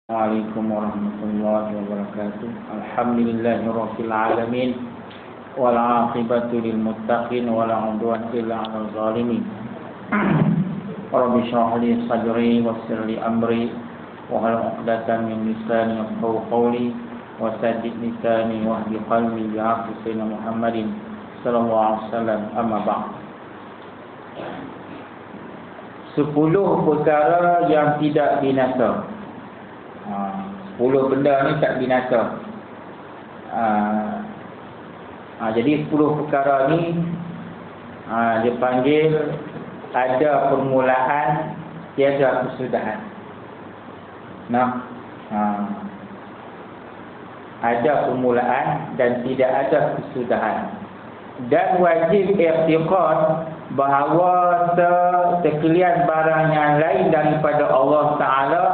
Assalamualaikum warahmatullahi wabarakatuh. Alhamdulillahirabbil alamin wal 'aqibatu lil muttaqin wala 'udwana illa 'alal zalimin. Rabbi shrah li sadri wassir li amri wahlul 'uqdatam min lisani yafqahu qawli wasaddid lisani wahdi qalbi bi haqqi sayyidina Muhammadin sallallahu alaihi wasallam. Amma ba'd. 10 perkara yang tidak binasa. 10 benda ni tak binasa. Jadi 10 perkara ni dia panggil ada permulaan, tiada kesudahan. Ada permulaan dan tidak ada kesudahan. Dan wajib i'tiqad bahawa sekalian barang yang lain daripada Allah Ta'ala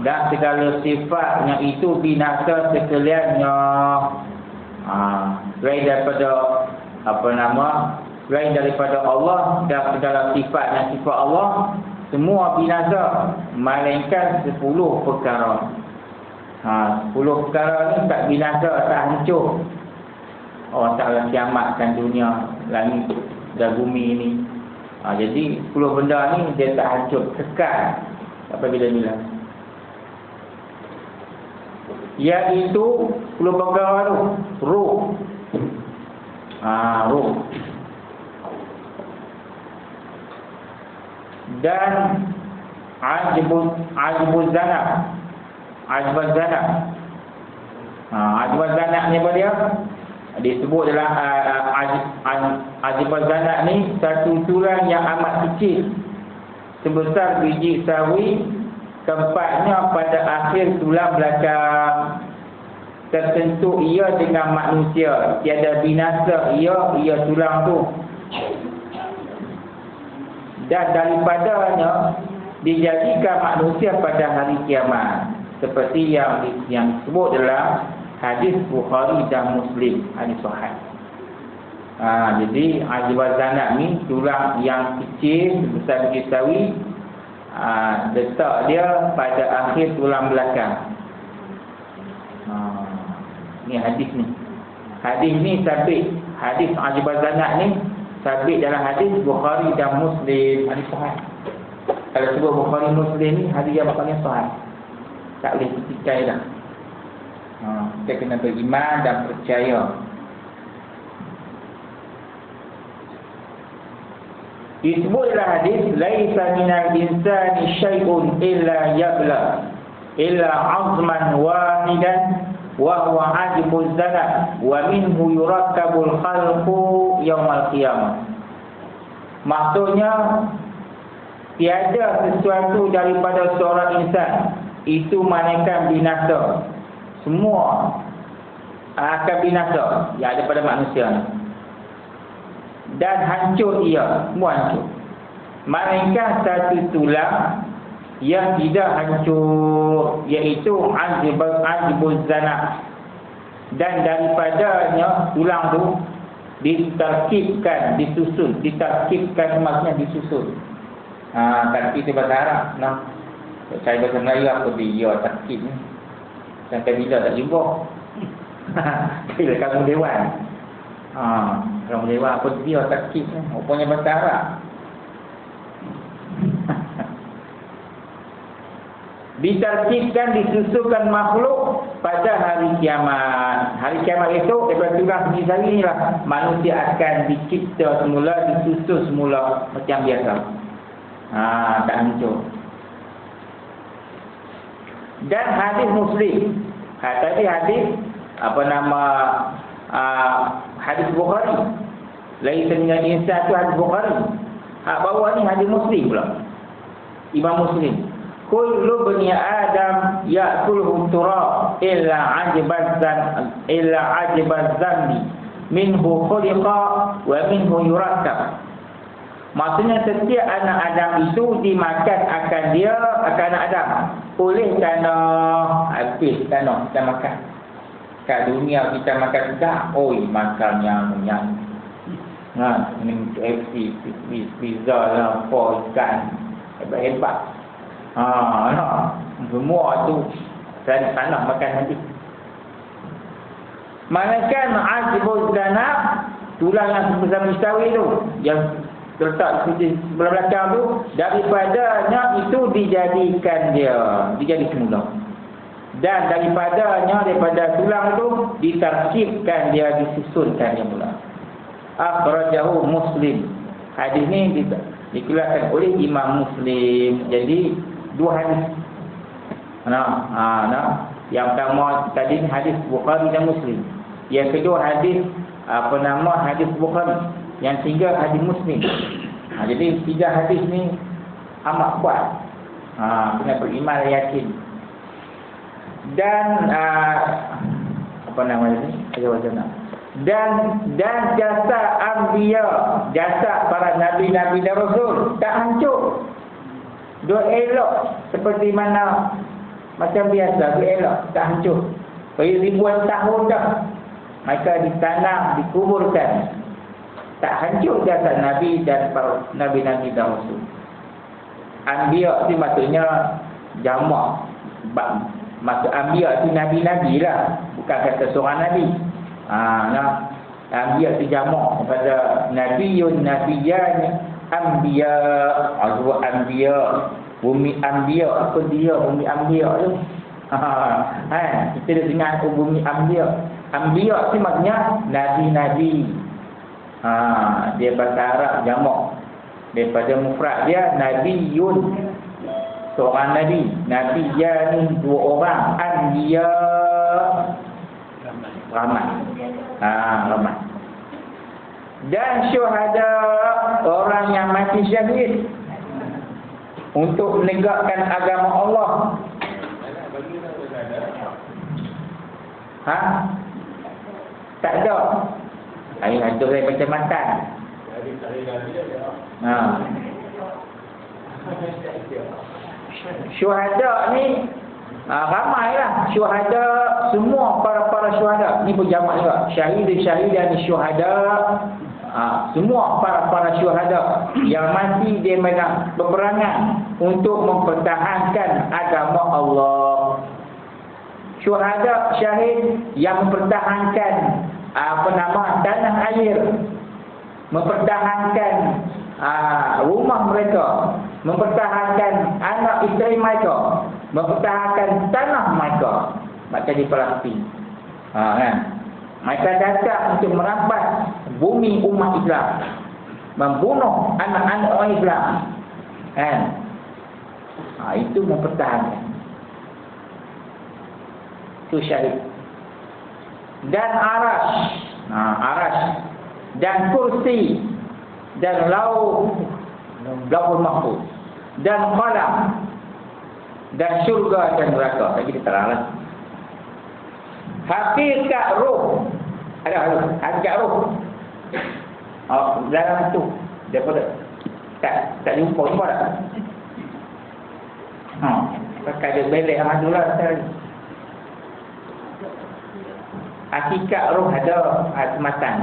dan segala sifatnya itu binasa sekaliannya. Lain daripada lain daripada Allah dan segala sifatnya sifat Allah, semua binasa melainkan 10 perkara. 10 perkara ni tak binasa, tak hancur. Allah Ta'ala kiamatkan dunia, langit dan bumi ini. Jadi 10 benda ni dia tak hancur, kekal sampai bila-bila. Iaitu 10 perkara tu, ruh. Ruh. Dan ajbuz zanab. Ajbuz zanab ni apa dia? Disebut dalam ajbuz zanab ni satu tulang yang amat kecil sebesar biji sawi, tempatnya pada akhir tulang belakang. Tertentu ia dengan manusia, tiada binasa ia tulang tu. Dan daripadanya dijadikan manusia pada hari kiamat, seperti yang disebut dalam hadis Bukhari dan Muslim, hadis sahih. Jadi ajbuz zanab ni tulang yang kecil sebesar biji sawi, letak dia pada akhir tulang belakang. Ni hadis ni. Hadis ni sabit. Hadis ajbuz zanab ni sabit dalam hadis Bukhari dan Muslim, hadis sahih. Kalau sebut Bukhari Muslim ni hadis yang paling sahih, tak boleh ditikai dah. Kita kena beriman dan percaya. Disebut dalam hadis, laisa minal insani syai'un illa yabla illa 'azman wahidan wa huwa ajbuz zanab wa minhu yurakkabul khalqu yaumal qiyamah. Maksudnya tiada sesuatu daripada seorang insan itu melainkan binasa. Semua akan binasa yang ada pada manusia, dan hancur ia, semua hancur, melainkan satu tulang yang tidak hancur, iaitu ajbuz zanab. Dan daripadanya tulang tu ditarkibkan, ditarkibkan maksudnya disusun. Tarkib itu bahasa Arab. Saya bahasa Melayu apa dia tarkib ni? Sampai bila tak jumpa? Bila kamu dewan. Kamu dewan apa dia tarkib ni? Rupanya bahasa Arab. Ditarkibkan, disusulkan makhluk pada hari kiamat. Hari kiamat esok, daripada tulang biji sawi ni lah manusia akan dicipta semula, disusul semula macam biasa. Tak hancur. Dan hadis Muslim, tadi hadis hadis Bukhari, laisa minal insan tu hadis Bukhari. Bawah ni hadis Muslim pula, Imam Muslim. Kullu bani Adam ya'kuluhu turab illa ajbaz zambi minhu khuliqa wa minhu yurakkab. Maksudnya setiap anak Adam itu dimakan akan anak Adam oleh tanah. Habis tanah kita makan. Kat dunia kita makan sedap, makan yang ini KFC, pizza lah, ikan hebat-hebat. Semua tu tanah makan nanti. Manakan azbuz zanab, tulang yang sebesar misawi tu yang terletak di sebelah belakang tu, daripadanya itu dijadikan dijadi semula. Dan daripada tulang tu ditarkibkan dia, disusunkan dia mula. Akhrajahu Muslim. Hadis ni dikeluarkan oleh Imam Muslim. Jadi dua hadis. Yang pertama tadi hadis Bukhari dan Muslim. Yang kedua hadis hadis Bukhari. Yang tiga hadis Muslim. Jadi tiga hadis ni amat kuat. Kena beriman dan yakin. Dan dan jasa anbiya, jasa para nabi-nabi dan rasul tak hancur. Dia elok seperti mana macam biasa, dia elok, tak hancur. Ribuan tahun dah mereka ditanam, dikuburkan. Tak hancur jasa nabi dan para nabi-nabi dan rasul. Anbiya itu maksudnya jamak. Maksud anbiya itu nabi-nabi lah, bukan kata seorang nabi. Anbiya itu jamak daripada nabiyun, nabiyan, anbiya, azwa anbiya, bumi anbiya. Apa dia bumi anbiya tu? Kita dah dengar bumi anbiya. Anbiya itu maksudnya nabi-nabi. Dia bahasa Arab jamak. Daripada mufrad dia nabiyun, seorang nabi. Nabiya ni dua orang. Anbiya ramai. Ramai. Dan syuhada, orang yang mati syahid untuk menegakkan agama Allah. Tak ada. Ayah ada dari kecamatan. Syuhada ni ramailah. Syuhada, semua para syuhada ni berjamaah juga. Syahid dan syuhada, semua para syuhada yang mati dia berperangan untuk mempertahankan agama Allah. Syuhada, syahid yang mempertahankan tanah air, mempertahankan rumah mereka, mempertahankan anak isteri mereka, mempertahankan tanah mereka. Maka di Palestin, mereka datang untuk merampas bumi umat Islam, membunuh anak-anak orang Islam, itu mempertahankan. Itu syahid. Dan arash dan kursi dan lauhul mahfuz dan qalam dan syurga dan neraka. Lagi kita teranglah. Hakikat roh, ada hakikat roh. Dalam tu daripada tak jumpa dah. Pakai dia belek alhamdulillah sekali. Hakikat roh ada sematan.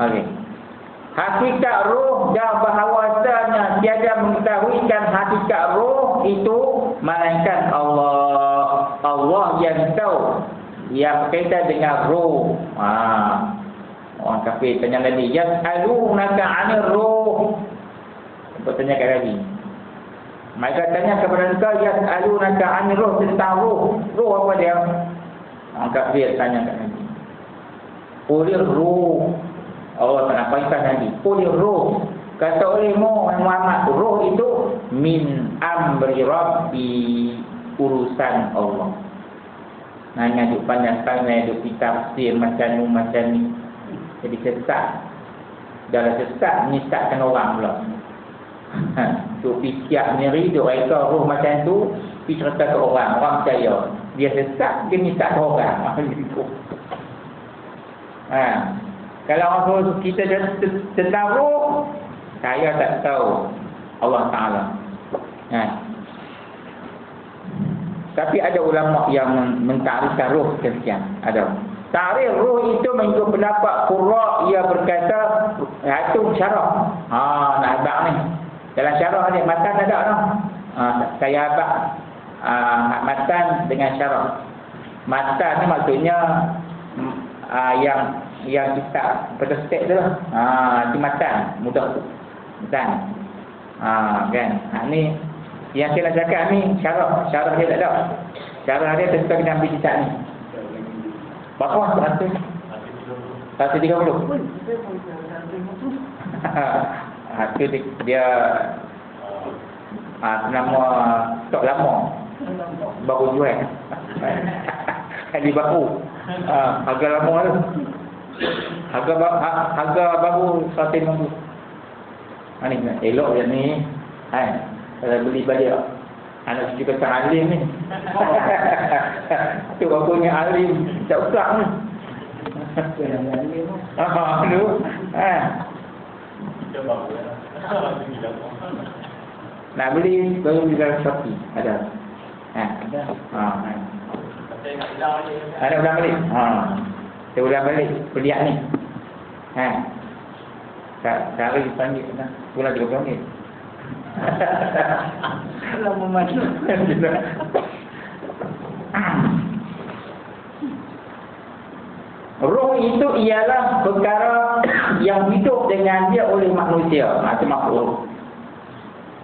Okey. Hakikat roh dan bahawasanya tiada mengetahuikan hakikat roh itu melainkan Allah. Allah yang tahu, yang berkaitan dengan roh. Orang kafir tanya lagi, yas'alunaka 'anil roh. Bertanya lagi. Mereka tanya kepada engkau, yas'alunaka 'anil roh, tentang roh. Roh apa dia? Orang kafir tanya kat Nabi. Qulir roh. Allah tak nampakkan Nabi. Qulir roh. Kata oleh Muhammad, roh itu min amri Rabbi, urusan Allah. Nanya duk pandang-pandang, duk tafsir macam ni. Jadi sesat. Dalam sesat, menyesatkan orang pula. Duk fikir sendiri, duk reka roh macam tu, pergi cerita ke orang percaya. Dia sesat, dia menyesatkan orang. Kalau orang suruh kita tentang roh, saya tak tahu Allah Ta'ala. Tapi ada ulama yang mentarikkan roh sekian. Ada. Tarikh roh itu mengikut pendapat qurra, ia berkata itu syarah. Nak abang ni. Dalam syarah ni matan ada noh. Saya abang matan dengan syarah. Matan ni maksudnya yang kita pada step tu lah. Itu matan, mudah. Matan. Kan. Ni yang saya nak cakap ni syarah dia tak ada. Syarah dia tetap kita ambil kitab ni. Berapa? 130. Itu dia nama stok lama baru jual. Kali baru. Harga lama tu. Harga baru 150. Ni elok je ni. Kalau beli balik anak cucu kata alim ni. Tu bapaknya alim. Tak usah ni. Aduh. Nak beli baru beli dalam Shopee. Ada. Ada ulang balik. Saya ulang balik peliak ni. Sehari dipanggil bulan 30 minit. Lama masuk. Roh itu ialah perkara yang hidup dengan dia oleh manusia, itu makhluk.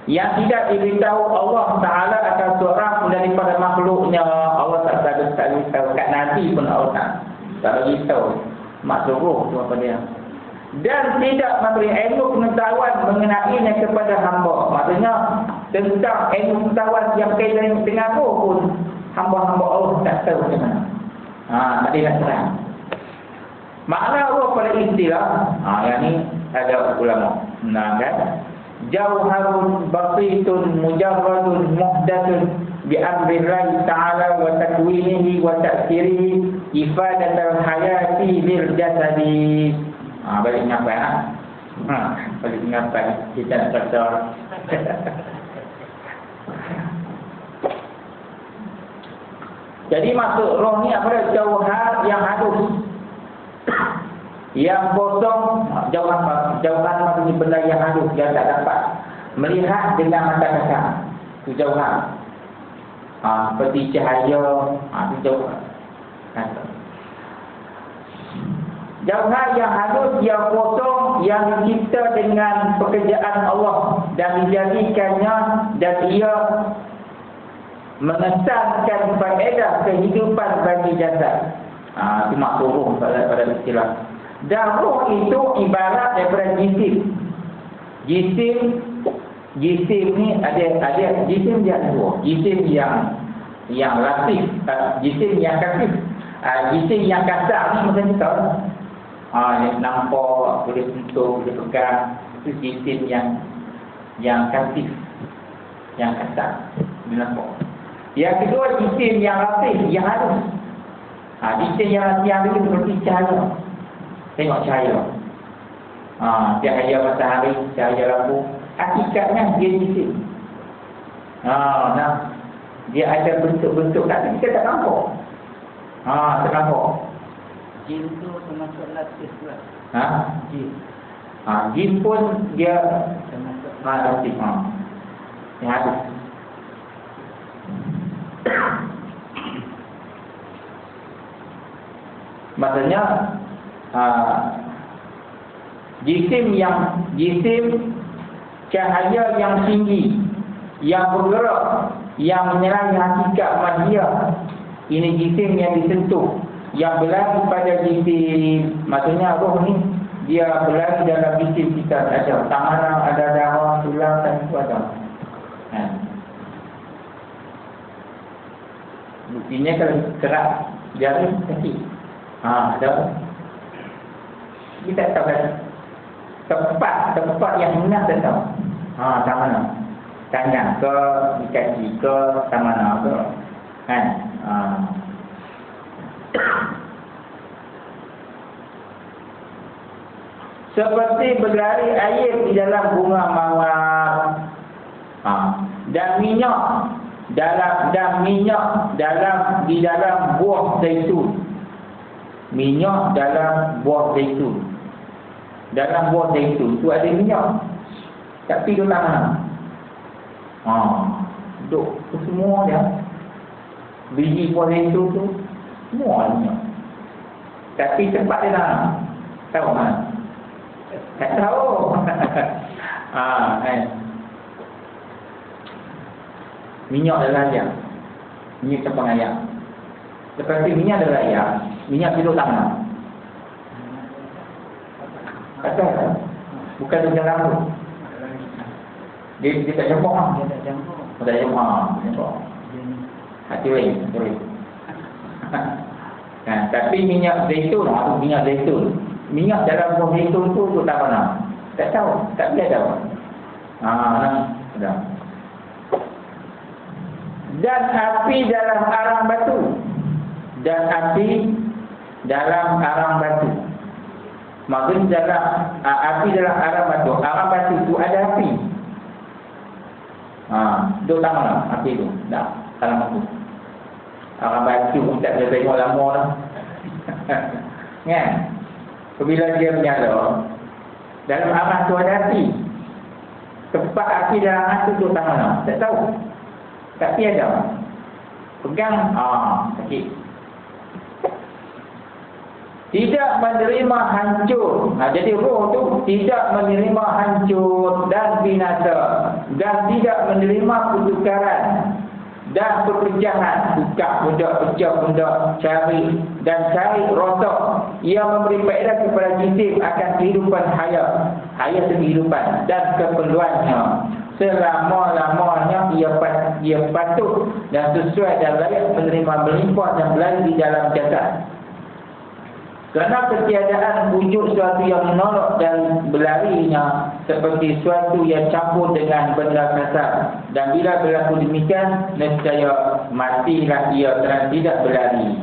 Yang tidak diberitahu Allah Ta'ala akan seorang pun daripada makhluknya. Allah tak beritahu kat Nabi pun Allah tak beritahu maksud roh tu apa dia. Dan tidak memberi ilmu pengetahuan mengenainya kepada hamba. Maksudnya tentang ilmu pengetahuan yang kaitan dengan roh pun hamba-hamba Allah tak tahu macam mana. Tak ada terang. Makna roh pada istilah yang ni ada ulama. Kan? Jauharun basitun mujarradun muhdatsun bi amrillahi ta'ala wa takwinihi wa ta'sirihi ifadatul hayati lil jasadi. Balik ingat balik ingat kita nak cakap. Jadi maksud roh ni apa? Jauhar yang halus, yang kosong. Jauhan maksudnya benda yang halus, yang tak dapat melihat dengan mata kasar. Itu jauhan. Seperti cahaya. Itu jauhan. Jauhan yang halus, yang kosong, yang dicipta dengan pekerjaan Allah dan dijadikannya, dan ia mengesankan faedah kehidupan bagi jasad. Itu maksud roh pada istilah. Dan roh itu ibarat daripada jisim. Jisim ni ada jisim dia ada dua. Jisim yang latif, jisim yang kasif. Jisim yang kasar ni macam kita. Yang nampak, boleh sentuh, boleh pegang. Itu jisim yang kasif, yang kasar, boleh nampak. Yang kedua jisim yang latif, yang halus. Jisim yang halus seperti cahaya. Tengok cahaya. Cahaya matahari, cahaya lampu. Hakikatnya dia jisim. Dia ada bentuk-bentuk tapi kita tak nampak. Tak nampak. Jin tu termasuk latif pula. Jin. Jin pun dia termasuk latif. Yang halus. Maksudnya jisim cahaya yang tinggi, yang bergerak, yang menyerang hakikat manusia. Ini jisim yang disentuh, yang berlari pada jisim. Maksudnya roh ni dia berlari dalam jisim kita. Ada tangan, ada darah, tulang dan itu ada. Buktinya kalau kerak jari kaki. Ada. Kita tahu kan tempat yang benar tak tahu. Tak mana. Tangan ke, di kaki ke, tak mana ke. Kan? seperti berlari air di dalam bunga mawar. Dan minyak di dalam buah zaitun. Minyak dalam buah zaitun. Dalam buah zaitun tu ada minyak. Tapi dia tak mana. Duk tu semua dia. Biji buah zaitun tu semua minyak. Tapi tempat dia tak tahu mana. Tak tahu. Minyak adalah ayam. Minyak kepang ayam. Lepas tu minyak adalah ayam. Minyak duduk tangan. Kata bukan tu jalan tu. Dia tak campur lah. Dia tak campur. Tak campur. Hati weh. Tapi minyak zaitun, minyak zaitun. Minyak dalam buah zaitun tu tak mana. Tak tahu. Tak boleh tahu. Ada. Dan api dalam arang batu. Maksudnya dalam api dalam arang batu. Arang batu tu ada api. Duk tak mana api tu. Tak. Arang batu. Arang batu pun tak boleh tengok lama dah. Kan? Apabila dia menyala, dalam arang tu ada api. Tempat api dalam arang tu duk tak mana. Tak tahu. Tapi ada. Pegang, sakit. Tidak menerima hancur. Jadi roh tu tidak menerima hancur dan binasa. Dan tidak menerima pertukaran dan perpecahan. Buka benda, pecah benda, cari rosak. Ia memberi faedah kepada jisim akan kehidupan hayat kehidupan dan keperluannya. Selama-lamanya ia patut dan sesuai dan layak menerima melimpah dan berlari di dalam jasad. Kerana ketiadaan wujud suatu yang menolak dan berlarinya seperti suatu yang campur dengan benda kasar. Dan bila berlaku demikian, nescaya matilah ia kerana tidak berlari.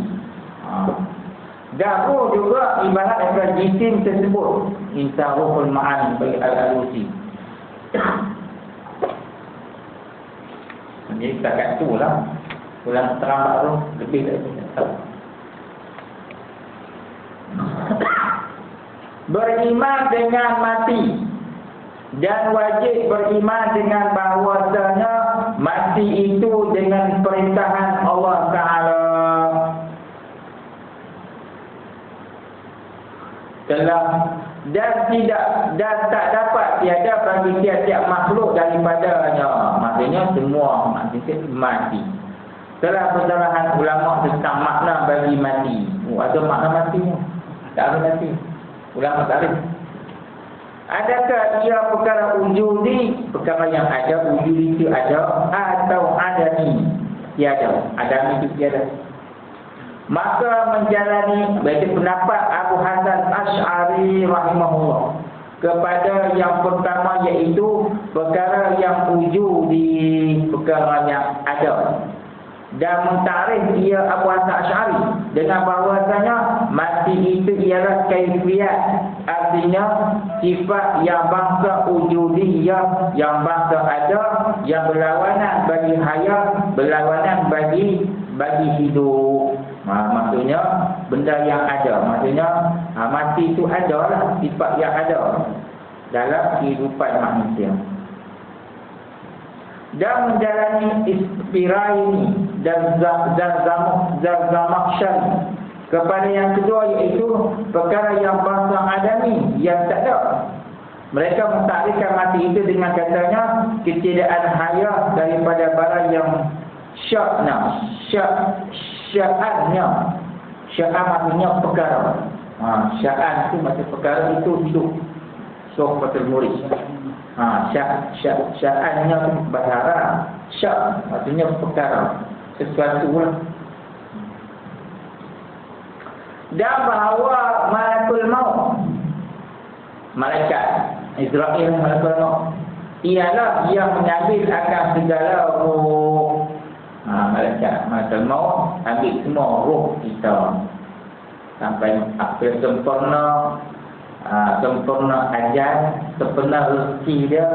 Dan roh juga ibarat daripada jisim tersebut. Insa ruhul ma'ani bagi Al-Alusi. Jadi setakat tu lah. Pulang terlambat tu lebih dari tahu. Beriman dengan mati. Dan wajib beriman dengan bahawasanya mati itu dengan perintahan Allah Ta'ala. Dan tak dapat tiada bagi tiap-tiap makhluk daripadanya. Maksudnya semua manusia mati. Telah persalahan ulama tentang makna bagi mati. Ada makna matinya? Tak ada mati. Ulama tak ada. Adakah ia perkara wujudi, perkara yang ada, wujud itu ada, atau adami? Tiada. Adami itu tiada. Maka menjalani bagi pendapat Abu Hasan Asy'ari rahimahullah kepada yang pertama, iaitu perkara yang wujudi, perkara yang ada. Dan mentarikh dia Abu Hasan Asy'ari dengan bahawasanya mati itu ialah kaifiyat, artinya sifat yang bangsa wujudiyah, yang bangsa ada, yang berlawanan bagi hayat, berlawanan bagi hidup. Maksudnya benda yang ada. Maksudnya mati itu adalah sifat yang ada dalam kehidupan manusia. Dan menjalani istirai ini dan Zamakhsyari kepada yang kedua, iaitu perkara yang bangsa adami yang tak ada. Mereka mentakdirkan mati itu dengan katanya ketiadaan hayat daripada barang yang sya'annya. Sya'an maksudnya perkara. Sya'an itu maksud perkara itu hidup. So Fatul Murid. Sya'annya itu bahasa Arab. Sya' maksudnya perkara, sesuatu lah. Dan bahawa malakul maut, malaikat Israel, malakul maut, ialah yang mengambil akan segala roh. Malaikat malakul maut ambil semua roh kita sampai akhir sempurna. sempurna ajal, sempurna rezeki dia.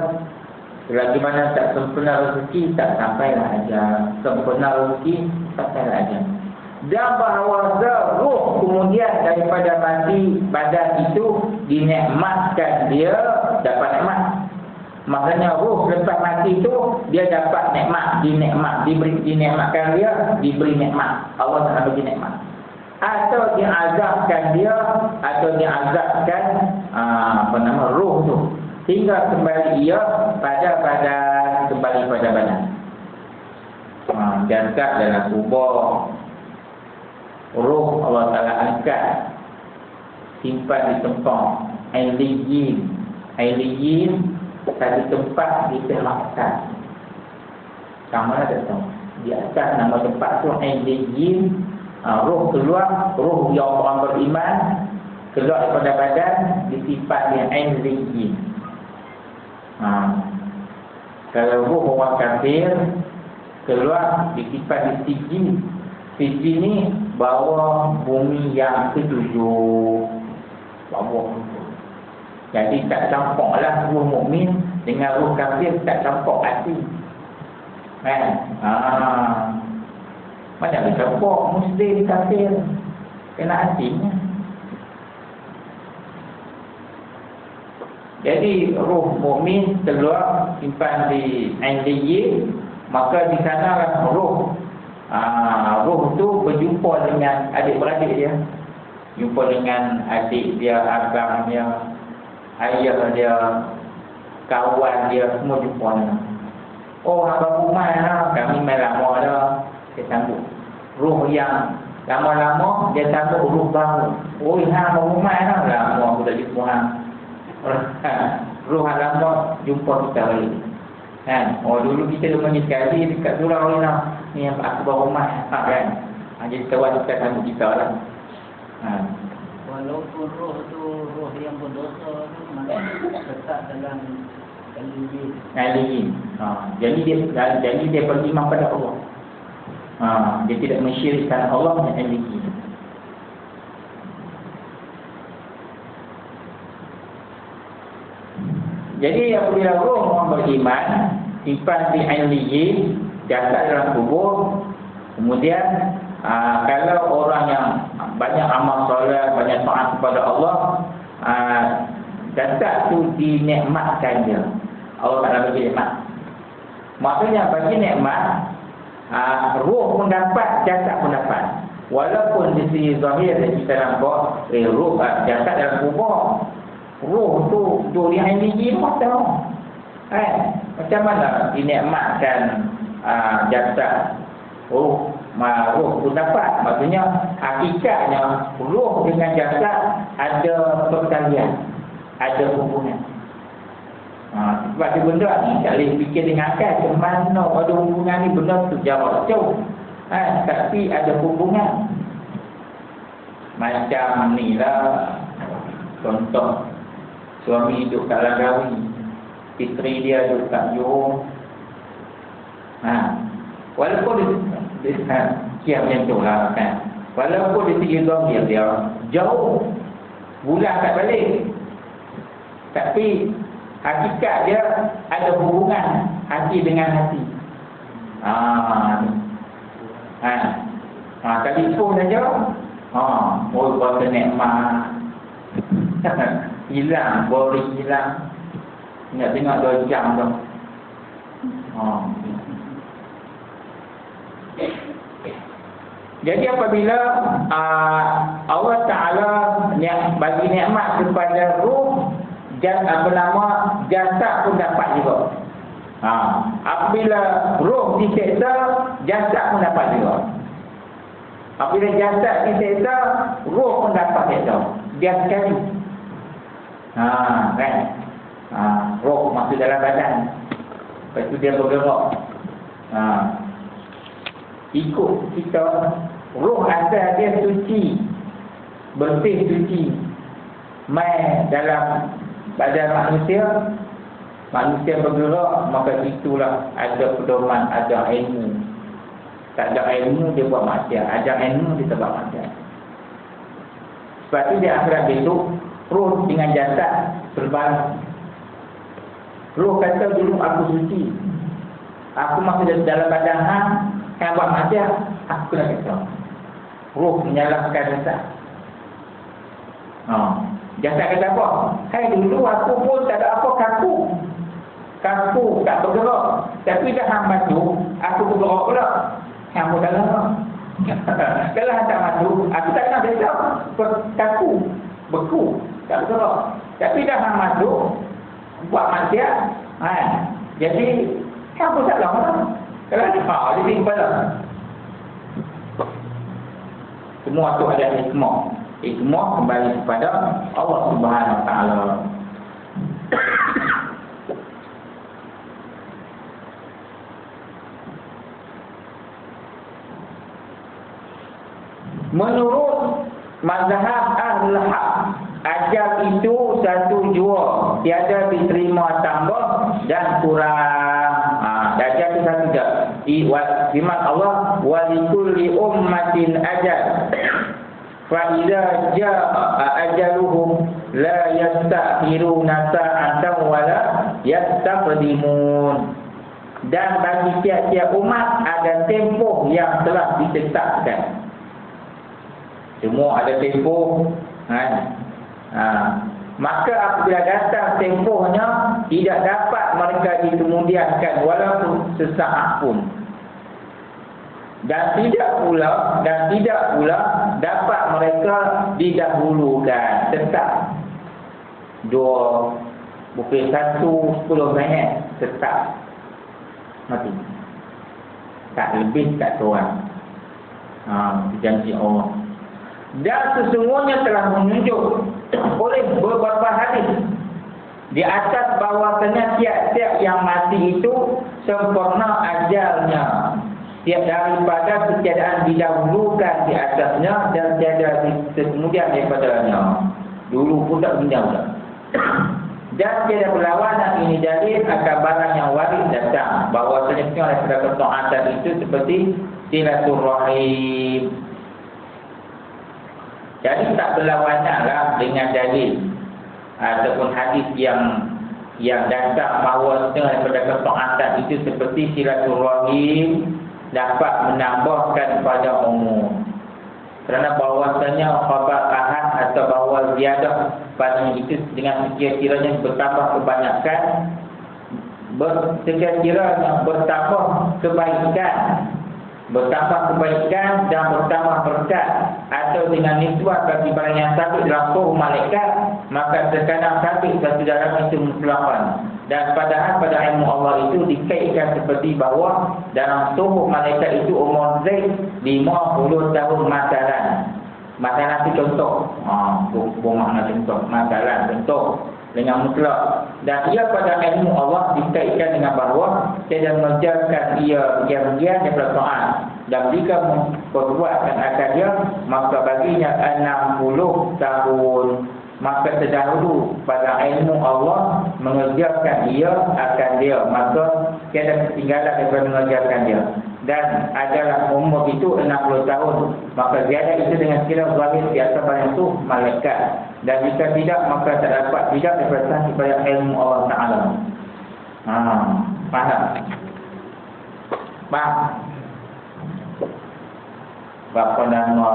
Selagi mana tak sempurna rezeki, tak sampailah ajal. Sempurna rezeki, sampailah ajal. Dan bahawa roh kemudian daripada mati badan itu dinikmatkan, dia dapat nikmat. Maknanya roh lepas mati itu dia dapat nikmat, dinikmatkan dia, diberi nikmat. Allah Taala bagi nikmat. Atau diazabkan dia, atau diazabkan roh tu hingga kembali ia pada badan, kembali pada badan. Jasad dalam kubur, roh Allah Taala angkat, simpan di tempat Ailiyin, satu tempat di Tengah. Sama ada tahu. Di atas nama tempat tu Ailiyin, roh keluar, roh yang orang beriman keluar daripada badan, disimpan di Ailiyin. Kalau roh orang kafir keluar, disimpan di Sijin. Sijin ni bawah bumi yang ketujuh, bawah. Jadi tak campurlah roh mukmin dengan roh kafir, tak campur hati. Mana boleh campur muslim kafir, kena hatinya. Jadi roh mukmin keluar, simpan di Ailiyin, maka di sanalah roh tu berjumpa dengan adik-beradik dia, jumpa dengan adik dia, abang dia, ayah dia, kawan dia, semua jumpa dengan. Oh, abang Umar lah, kami main lama dah, dia sambut. Roh yang lama-lama dia sambut roh baru. Oh, abang Umar lah, lama aku dah jumpa hang. Roh lama jumpa kita balik. Oh, dulu kita rumah ni sekali dekat surau ni lah. Ni yang akbar rumah kan. Jadi kawan kita sambut kita lah. Walaupun roh tu roh yang berdosa tu masih tetap dalam Ailiyin. Jadi dia beriman pada Allah. Dia tidak mensyirikkan Allah dengan Ailiyin. Jadi apabila roh orang beriman simpan di Ailiyin, jasad dalam kubur, kemudian kalau orang yang banyak amal soleh, banyak taat kepada Allah, jasad tu dinikmatkan dia. Allah Taala bagi nikmat. Maksudnya bagi nikmat, roh pun dapat, jasad pun dapat. Walaupun di sisi zahir kita nampak roh jasad dalam kubur, roh tu di Ailiyin macam macam mana dinikmatkan jasad, roh pun dapat. Maksudnya hakikatnya roh dengan jasad ada perkalian, ada hubungan. Sebab tu benda ni tak boleh fikir dengan akal, ke mana ada hubungan ni, benda tu jauh. Tapi ada hubungan. Macam ni lah, contoh suami duduk kat Langkawi, isteri dia duduk kat Johor. Walaupun dia macam tu lah kan. Walaupun di segi zahir dia jauh, bulan tak balik, tapi hakikat dia ada hubungan hati dengan hati. Telefon saja, berapa nikmat. Hilang, boring hilang. Ingat tengok 2 jam tu. Jadi apabila Allah Ta'ala bagi nikmat kepada ruh, jasad pun dapat juga. Apabila ruh diseksa, jasad pun dapat juga. Apabila jasad diseksa, ruh pun dapat seksa. Dia sekali. Kan? Roh masuk dalam badan. Lepas tu dia bergerak. Ikut kita, roh asal dia suci, bersih, suci. Mai dalam badan manusia bergerak, maka itulah ada pedoman, ada ilmu. Tak ada ilmu dia buat maksiat, ada ilmu dia tak buat maksiat. Sebab tu di akhirat besok Ruh dengan jasad berbalik. Ruh kata dulu aku suci, aku masih dalam badan hang, kan buat maksiat, aku nak kata. Ruh menyalahkan jasad. Jasad kata apa? Hai dulu aku pun tak ada apa, kaku tak bergerak. Tapi dah hang maju, aku bergerak pula. Hang pun dalam. Kalau hang tak maju, aku tak nak besar. Kaku, beku, tak bergerak. Tapi dah hang maju, buat maksiat. Jadi hang pun salah lah. Kalau jadi kepala. Semua tu ada hikmah. Hikmah kembali kepada Allah Subhanahu Wa Taala. Menurut mazhab Ahlul Haq, ajal itu satu jua, tiada diterima tambah dan kurang. Ajal itu satu jua. Firman Allah, walikulli ummatin ajal. Fa idza jaa ajaluhum la yastakhiruna sa'atan wa la yastaqdimun. Dan bagi tiap-tiap umat ada tempoh yang telah ditetapkan. Semua ada tempoh, kan? Maka apabila datang tempohnya, tidak dapat mereka dikemudiankan walaupun sesaat pun. Dan tidak pula dapat mereka didahulukan. Tetap 2:1 minit tetap mati. Tak lebih tak kurang. Janji Allah. Dan sesungguhnya telah menunjuk oleh beberapa hadis di atas bahawasanya tiap-tiap yang mati itu sempurna ajalnya, tiap daripada ketiadaan didahulukan di atasnya dan tiada kemudian daripadanya. Dulu pun tak pinjam tak. Dan tiada berlawanan ini dalil akan barang yang waris datang, bahawasanya daripada ketaatan itu seperti silaturahim. Jadi tak berlawananlah dengan dalil ataupun hadis yang datang bahawa daripada ketaatan itu seperti silaturahim dapat menambahkan pada umur. Kerana bahawasanya khabar ahad atau bahawa ziyadah pada itu dengan sekiranya bertambah kebanyakan, sekiranya bertambah kebaikan dan bertambah berkat, atau dengan nisbah bagi barang yang sabit dalam tubuh malaikat, maka terkadang sabit satu dalam itu mutlaqan. Dan padahal pada ilmu Allah itu dikaitkan seperti bahawa dalam tubuh malaikat itu umur Zaid 50 tahun masalan. Masalah itu contoh. Bermakna contoh. Masalah contoh dengan mutlak. Dan ia pada ilmu Allah dikaitkan dengan bahawa dia mengerjakan ia bagian-bagian daripada Quran. Dan jika memperbuatkan akan dia, maka baginya 60 tahun. Maka terdahulu pada ilmu Allah mengerjakan ia akan dia, maka tiada ketinggalan daripada mengerjakan dia. Dan adalah umur itu 60 tahun. Maka ziyadah itu dengan kira zahir di atas barang itu malaikat. Dan jika tidak, maka tak dapat tidak daripada kepada ilmu Allah Ta'ala. Faham? Bapa nama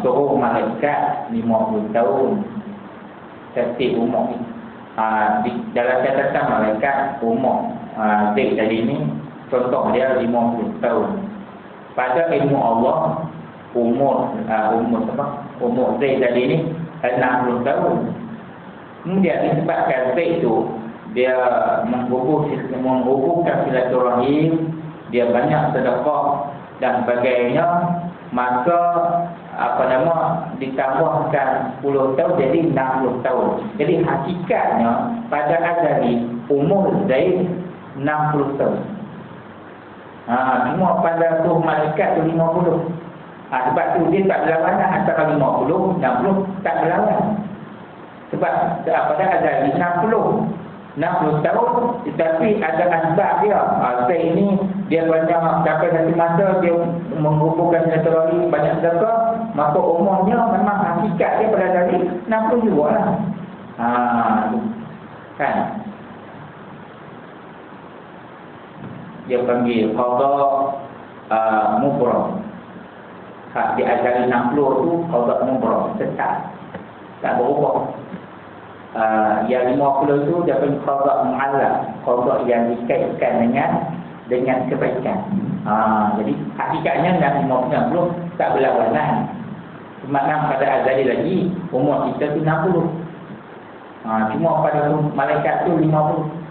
suruh malaikat 50 tahun setiap umur. Dalam catatan malaikat umur Zaid tadi ini, contoh dia 50 tahun. Pada ilmu Allah umur Zaid tadi ini 60 tahun. Kemudian disebabkan Zaid itu dia menghubungkan silaturahim, dia banyak sedekah dan sebagainya, maka ditambahkan 10 tahun jadi 60 tahun. Jadi hakikatnya pada azali umur Zaid 60 tahun. Cuma pada tuh malaikat tu 50. Sebab tu dia tak berlawanan antara 50, 60 tak berlawanan. Sebab pada azali 60 tahun, tetapi ada asbab dia. Zaid ini dia banyak sampai satu masa dia menghubungkan silaturahim banyak sedekah, maka umurnya memang hakikat dia pada dari 60 juga lah. Kan? Dia panggil qada mubram. Hak diajari 60 tu qada mubram, tetap. Tak berubah. Yang 50 tu dia panggil qada mu'allaq, qada yang dikaitkan dengan kebaikan. Jadi hakikatnya yang 50 tak berlawanan. Makna pada azali lagi umur kita tu 60. Cuma pada malaikat tu 50.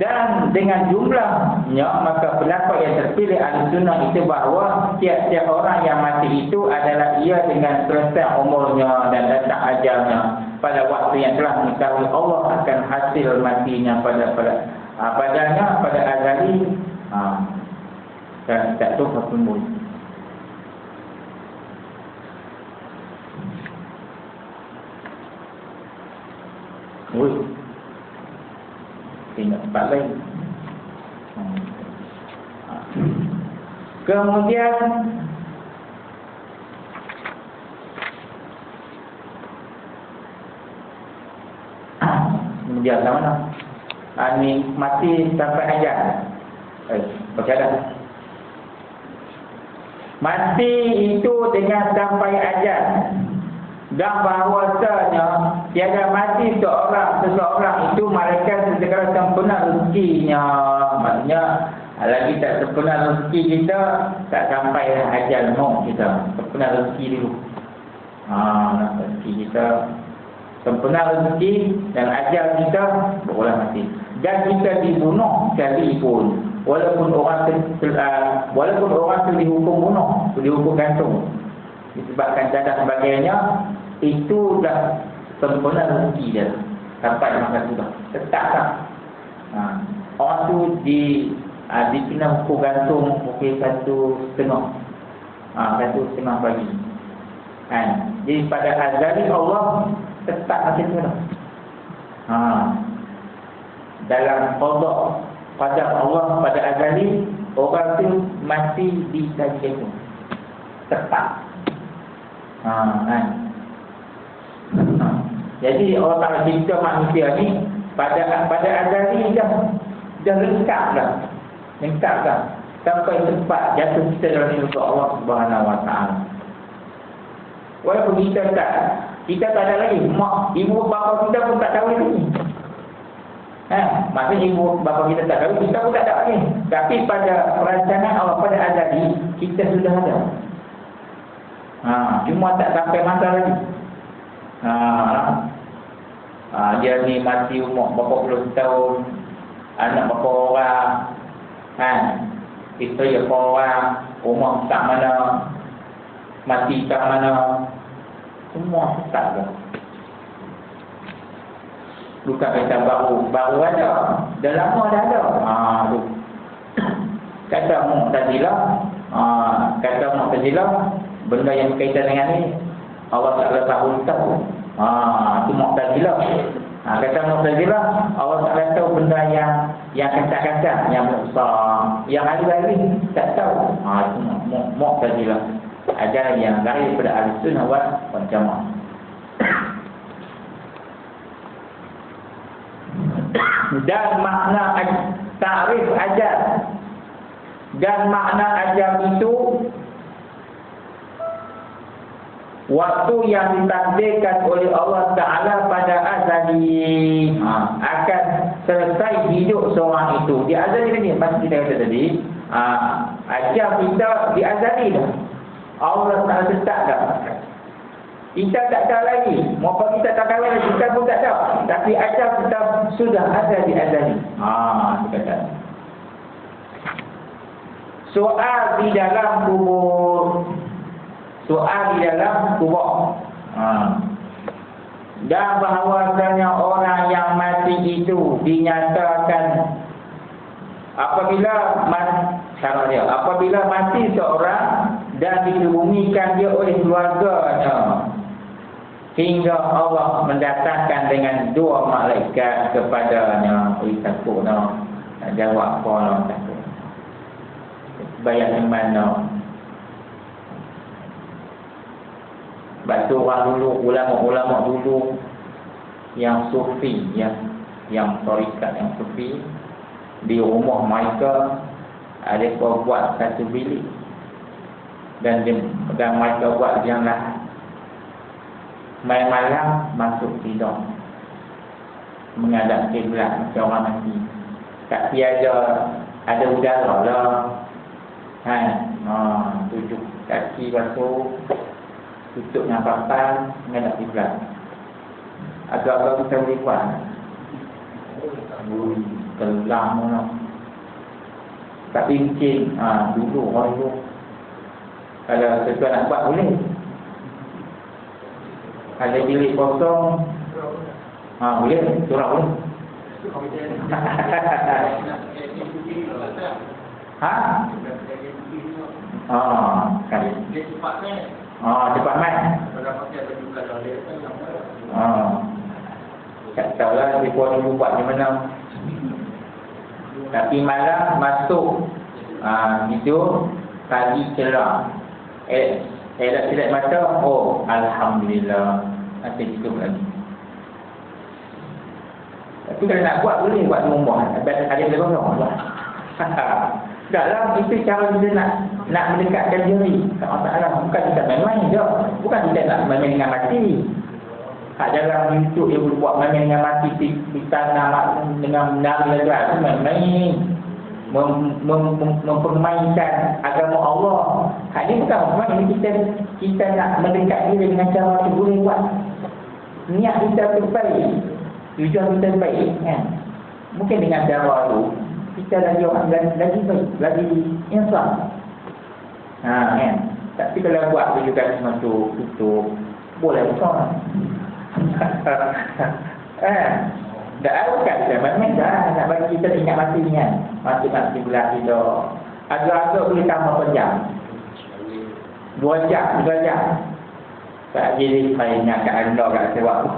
Dan dengan jumlahnya, maka pendapat yang terpilih Ahlussunnah itu bahawa tiap-tiap orang yang mati itu adalah ia dengan selesai umurnya dan datang ajalnya pada waktu yang telah mengetahui Allah akan hasil matinya padanya pada azali. Dan tak tahu apa pun. Tengok tempat lain. Kemudian ke mana? Ni mati sampai ajal. Baca dah. Mati itu dengan sampai ajal. Dan bahawasanya tiada mati seseorang itu malaikat segera sempurna rezekinya. Maksudnya lagi tak sempurna rezeki kita, tak sampai ajal maut kita. Sempurna rezeki dulu. Rezeki kita sempurna rezeki dan ajal kita berulang mati. Dan kita dibunuh sekali pun, walaupun orang tu dihukum bunuh, dihukum gantung, disebabkan cadar sebagainya, itu dah sempurna rezeki dia. Sampai masa tu dah tetap tak. Orang tu dipindah hukum gantung pukul 1:30 1:30 pagi. Jadi pada azali Allah tetap macam tu dah. Dalam qada pada Allah pada azali, orang tu mati di saja tu tetap. Jadi Allah Ta'ala cipta manusia ni pada azali dah lengkap dah sampai tempat jatuh kita dalam syurga Allah Subhanahu Wa Ta'ala. Walaupun kita tak ada lagi, mak ibu bapa kita pun tak tahu lagi. Maksudnya ibu bapa kita tak tahu, kita pun tak tahu lagi. Tapi pada perancangan Allah pada azali kita sudah ada. Cuma tak sampai masa lagi. Dia ni mati umur berapa puluh tahun, anak berapa orang, isteri berapa orang, umur tak mana, mati tak mana, semua tetap dah. Bukan kata baru ada, dah lama dah ada. Kata Mu'tazilah, benda yang berkaitan dengan ni Allah Ta'ala tahu. Itu Mu'tazilah. Kata Mu'tazilah, Allah Ta'ala tahu benda yang kacak-kacak, yang besar, yang ahli-ahli tak tahu. Itu Mu'tazilah. Ajaran yang lahir daripada Ahlussunnah wal Jamaah. Dan makna ta'rif ajal, dan makna ajal itu waktu yang ditakdirkan oleh Allah Ta'ala pada azali, akan selesai hidup seorang itu. Di azali ni, macam kita kata tadi, ajal kita di azali dah. Allah Ta'ala tetap dah. Kita tak tahu lagi, maupun kita tak tahu lagi, kita pun tak tahu. Tapi ajal kita sudah ada di azali. Kata. Soal di dalam kubur. Dan bahawasanya orang yang mati itu dinyatakan apabila mati seorang dan dikebumikan dia oleh keluarganya, hingga Allah mendatangkan dengan dua malaikat kepadanya. Takut nak jawab apa nak takut. Bayang mana Sebab tu orang dulu, ulama-ulama dulu yang sufi, yang tarikat yang sufi, di rumah mereka ada buat satu bilik, dan mereka buat yang lahat. Main malam masuk tidur menghadap kiblat macam orang mati. Tapi ada udara lah. Tujuh kaki basuh, tutup dengan papan, menghadap kiblat. Agak-agak kita boleh buat. Kelam lah. Tapi mungkin dulu orang dulu kalau sesuatu nak buat boleh. Ada bilik kosong, boleh, surah boleh. Kan. Cepat main. Tak tahulah dia pun buat macam mana. Tapi malam masuk tidur, pagi cerah. Tidak mata, alhamdulillah, masih hidup lagi. Tapi kalau nak buat boleh buat di rumah. Ada lebih orang. Dalam itu cara kita nak mendekatkan diri. Tak masalah, bukan kita main-main je. Bukan kita nak main-main dengan mati. Dalam YouTube dia boleh buat main-main dengan mati di tanah dengan menari itu main-main. Mempermainkan agama Allah. Ini bukan main, kita nak mendekat diri dengan cara itu boleh buat. Niat kita terbaik, tujuan kita baik kan. Mungkin dengan cara itu kita lagi baik, lagi insaf. Kan. Tapi kalau buat tujuan semua tutup, boleh betul. Tak ada kita main dah nak bagi kita ingat mati ni kan. Mati belah kita. Agak-agak boleh tambah jam. 2 jam, 3 jam. Tak jadi saya ingat kat anda kat sebab tu.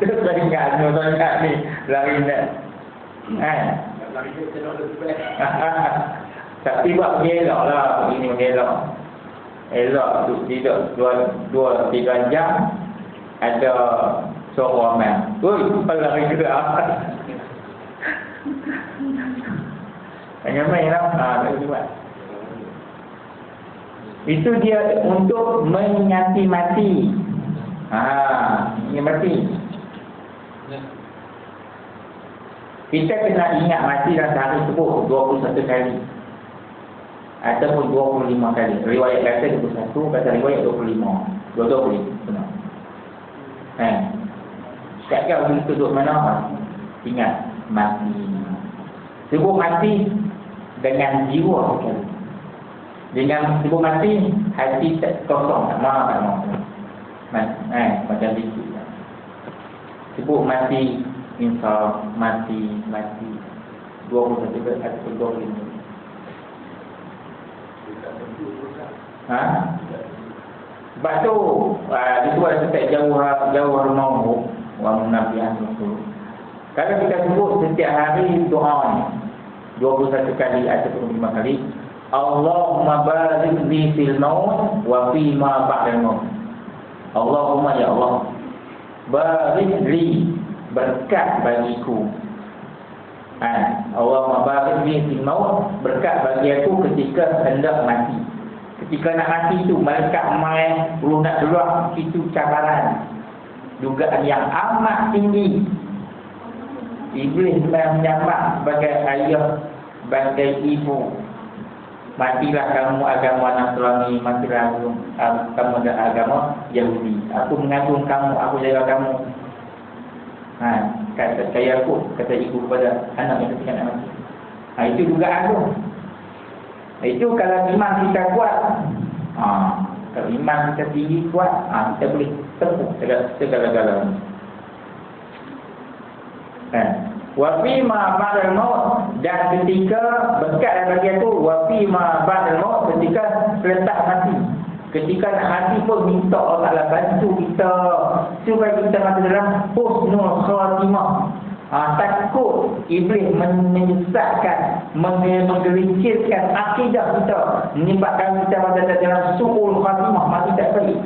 Saya ingat anda sangat ni. Lari nak. Tapi buat mengelak lah. Ini mengelak. Elok tu tidak 2-3 jam. Ada seorang man. Lari gerak. Jangan main lah. Tak buat. Itu dia untuk mengingati mati. Ini mati. Kita kena ingat mati dalam sehari tersebut 21 kali. Ataupun 25 kali. Riwayat kata 21, kata riwayat 25. Dua-dua boleh. Benar. Setiap kali itu duduk mana? Ingat mati. Sebut mati dengan jiwa sekali. Dengan sebut mati, hati tak kosong, tak mau. Macam itu. Sebut mati, insaf, mati. 21 ataupun 25. Sebab tu itu ada setiap jauh rumahmu wa munabihan rasul. Kalau kita sebut setiap hari doa ni 21 kali ataupun 5 kali, Allahumma barik li fil maut wa fi ma ba'da maut. Allahumma ya Allah, barik li, berkat bagiku. Allahumma barik li fil maut, berkat bagi aku ketika hendak mati. Ketika nak mati tu, malaikat mai perlu nak keluar, itu cabaran, dugaan yang amat tinggi. Iblis menyamar sebagai ayah, sebagai ibu. Matilah kamu agama Nasrani, matilah kamu agama Yahudi. Aku mengagum kamu, aku jaga kamu. Kata Yakub, kata ibu kepada anak yang ketika nak mati. Itu dugaan tu. Itu kalau iman kita kuat. Kalau iman kita tinggi kuat, kita boleh tepuk segala-galanya. Wa fi ma ba'dal maut, dan ketika berkat bagi aku, wa fi ma ba'dal maut, ketika seletak mati. Ketika nak mati pun minta Allah Taala bantu kita supaya kita mati dalam husnul khatimah. Takut iblis menyesatkan, menggelincirkan akidah kita, menyebabkan kita pada dalam suul khatimah, mati tak baik.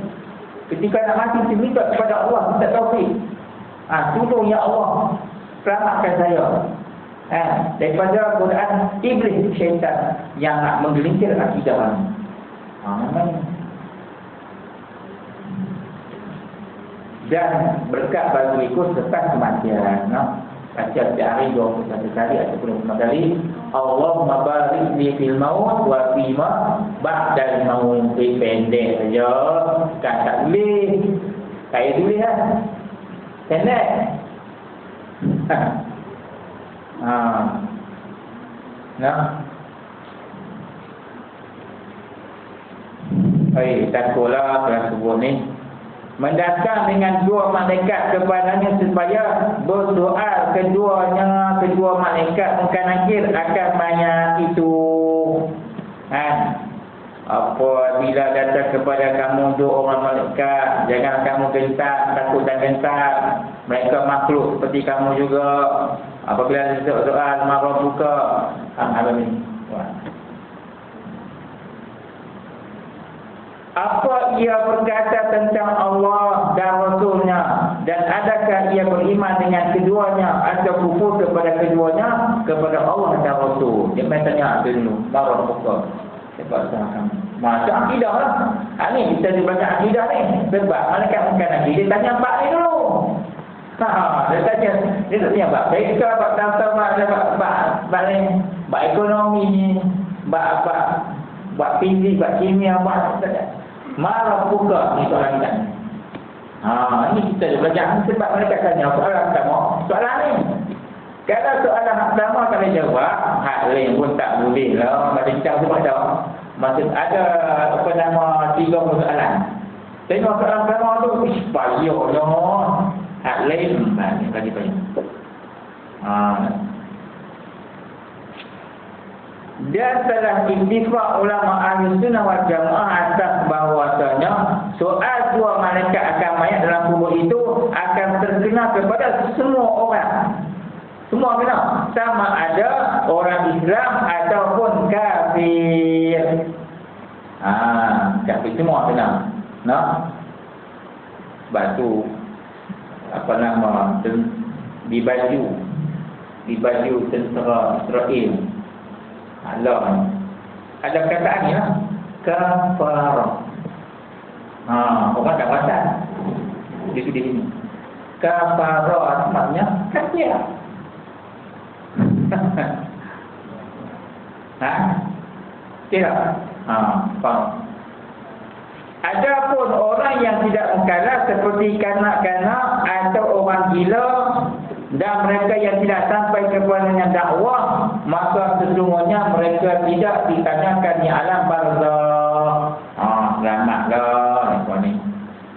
Ketika nak mati, kita minta kepada Allah, minta taufik. Tolong ya Allah, selamatkan saya daripada godaan iblis, syaitan yang nak menggelincir akidah. Dan berkat bagi ikut selepas kematian. Baca setiap hari 21 kali ataupun 5 kali. Allahumma barik li fil maut wa fima ba'dal maut. Pendek saja. Kan tak boleh. Saya tulis lah. Pendek. Takutlah kelas subuh ni mendatang dengan dua malaikat kepadanya supaya berdoa kedua malaikat mungkin akhir akan mayat itu. Apabila datang kepada kamu dua orang malaikat, jangan kamu gentar, takut dan gentar. Mereka makhluk seperti kamu juga. Apabila doa marah buka apa ia berkata tentang Allah dan Rasulnya, dan adakah ia beriman dengan keduanya atau kufur kepada keduanya, kepada Allah dan Rasul. Dia tanya dulu, baru buka. Sebab kamu masa akidah lah. Ni kita dibaca akidah ni. Sebab malaikat bukan lagi. Dia tanya bab ni dulu. Dia tanya bab baik ke, bab tafsir, bab ni, bab ekonomi, bab fizik, bab kimia, bab marah buka ni soalan kita. Ini kita dah belajar. Sebab mereka tanya soalan pertama, soalan ni. Kalau soalan pertama kami jawab, hak lain pun tak boleh lah. Macam sebab dah maksud ada 3 soalan. Tengok soalan pertama tu, payah lah. Hak lain lagi banyak. Dan telah ittifaq ulama ahli sunnah wal jamaah atas bahwasanya soal dua malaikat akan mayat dalam kubur itu akan terkena kepada semua orang. Semua kena, sama ada orang Islam ataupun kafir. Kafir semua kena. Sebab tu di baju tentera Israel. Allah ada kataan ni lah, kafarah. Orang tak baca di sini. Kafarah maknanya kafir. Tidak. Faham. Adapun orang yang tidak mukallaf seperti kanak-kanak atau orang gila dan mereka yang tidak sampai kepadanya dakwah, maka sesungguhnya mereka tidak ditanyakan di alam barzakh. Selamatlah ni.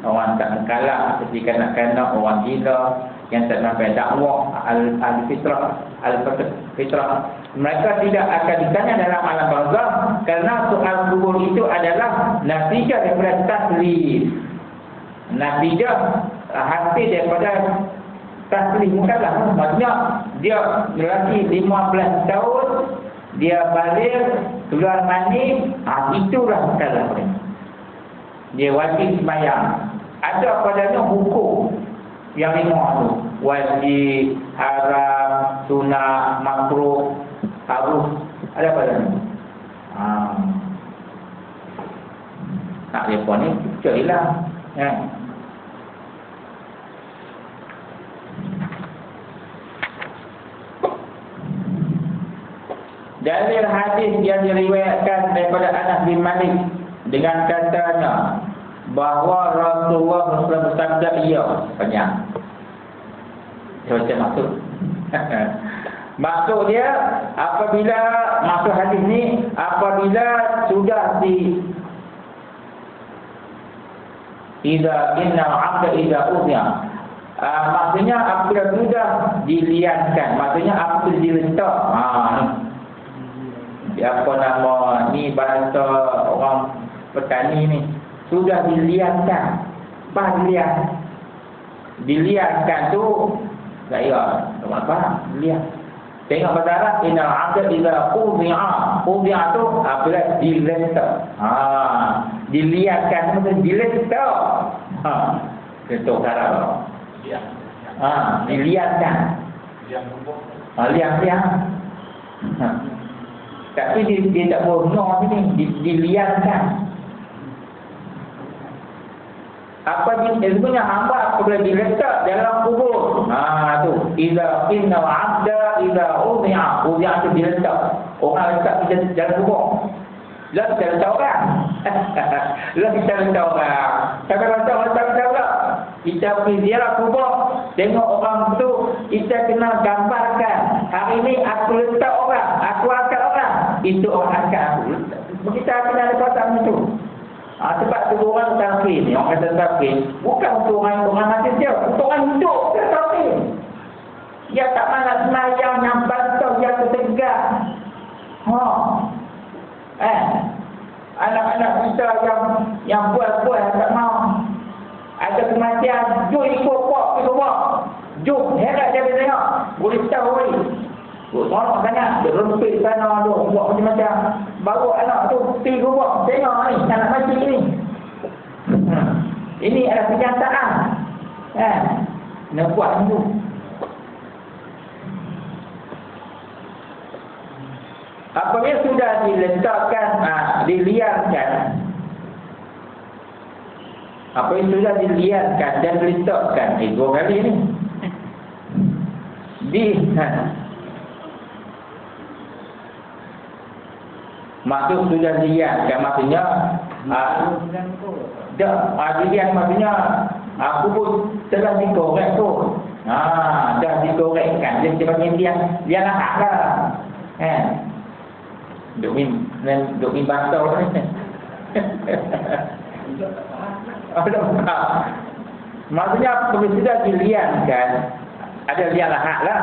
Orang tak mukallaf seperti kanak-kanak, orang gila yang tak sampai dakwah, al-fitrah, mereka tidak akan ditanya dalam alam barzakh, kerana soal kubur itu adalah natijah daripada taklif. Natijah hasil daripada taklif mukallaf. Maksudnya dia lelaki 15 tahun, dia balik, keluar mani, itulah mukallaf. Dia wajib sembahyang. Ada padanya hukum yang 5 tu, wajib, haram, sunat, makruh, harus, ada padanya. Nak telefon ni carilah dalil hadis yang diriwayatkan daripada Anas bin Malik dengan katanya bahawa Rasulullah SAW bersabda, panjang. Macam maksud. Maksud dia, apabila maksud hadis ni, apabila sudah inna al-'abda idza udhiya. Maksudnya apabila sudah dilihatkan, maksudnya apabila diletak. Apa nama ni, bahasa orang petani ni, sudah dilihatkan. Dilihatkan tu Saya apa? Lihat. Tengok pada Arab, innal 'abda idza qudi'a tu apabila diletak. Dilihatkan maksud diletak. Itu Arab. Dilihatkan. Lihat. Tapi dia tak bohong ni, dilihatkan. Apa jenisnya hamba apabila diletak dalam kubur. Tu. Idza inna 'abda idza udi'a tu diletak. Orang letak di dalam kubur. Lah kita letak orang. Lah kita letak orang. Kita letak orang. Kita pergi ziarah kubur, tengok orang tu, kita kena gambarkan. Hari ini aku letak orang, aku angkat orang. Itu orang angkat aku. Kita kena ada perasaan itu. Sebab tu orang tafsir ni, orang kata tafsir bukan untuk orang mati dia, untuk orang hidup dia tafsir. Dia tak mana semayang yang bantau, dia tertegak. Anak-anak kita yang buat-buat tak mau. Ada kematian, jom ikut pok, jom, herat dia tengok. Boleh tahu ni. Tolong sangat, dia rempit sana tu, buat macam-macam. Baru anak tu pergi kubur, tengok ni, anak mati ni. Ini adalah kenyataan. Nak buat tu. Apabila sudah diletakkan, diliarkan. Apabila sudah diliarkan dan diletakkan, dua kali ni. Maksud sudah dilihatkan, maksudnya dilihat maksudnya aku pun telah dikorek tu. Dah dikorekkan. Dia panggil dia lahak lah. Duk min bantau ni. Maksudnya apabila sudah dilihatkan, ada lihat lahak lah,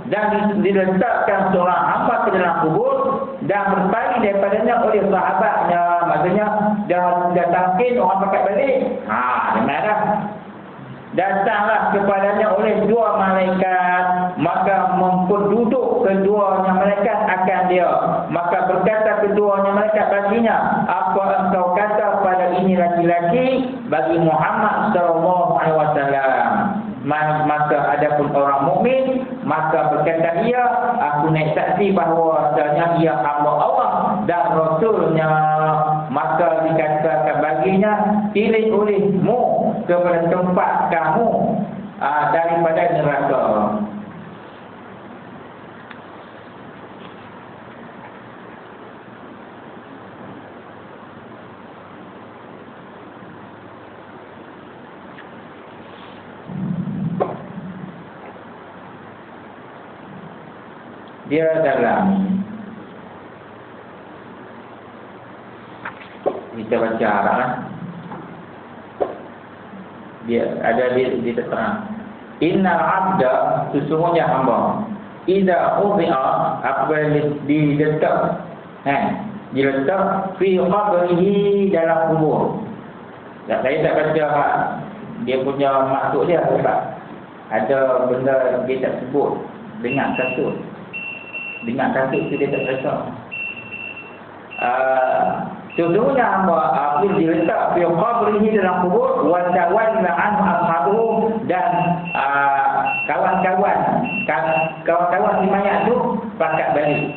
dan diletakkan seorang hamba ke dalam kubur dan berpaling daripadanya oleh sahabatnya, maksudnya dah tangkin orang pakai balik. Dah datanglah kepadanya oleh dua malaikat, maka memperduduk keduanya malaikat akan dia. Maka berkata keduanya malaikat baginya, apa engkau kata pada ini laki-laki? Bagi Muhammad sallallahu alaihi wasallam. Maka adapun orang mukmin, maka berkata ia, aku naik saksi bahawasanya ia hamba Allah dan Rasulnya. Maka dikatakan baginya, pilih olehmu kepada tempat kamu daripada neraka. Dia dalam kita baca Arab kan? Dia ada di terang. Innal 'abda, sesungguhnya hamba, idza udhi'a, apabila diletak, diletak fi qabrihi, dalam kubur. Saya tak baca dia punya maksud dia sebab ada benda dia tak sebut dengan kasut. Dengan kasut tu dia tak baca. Sesungguhnya hamba apabila diletak fi qabrihi, dalam kubur, wa tawalla anhu ashabuhu, dan kawan-kawan si mayat tu pakat balik.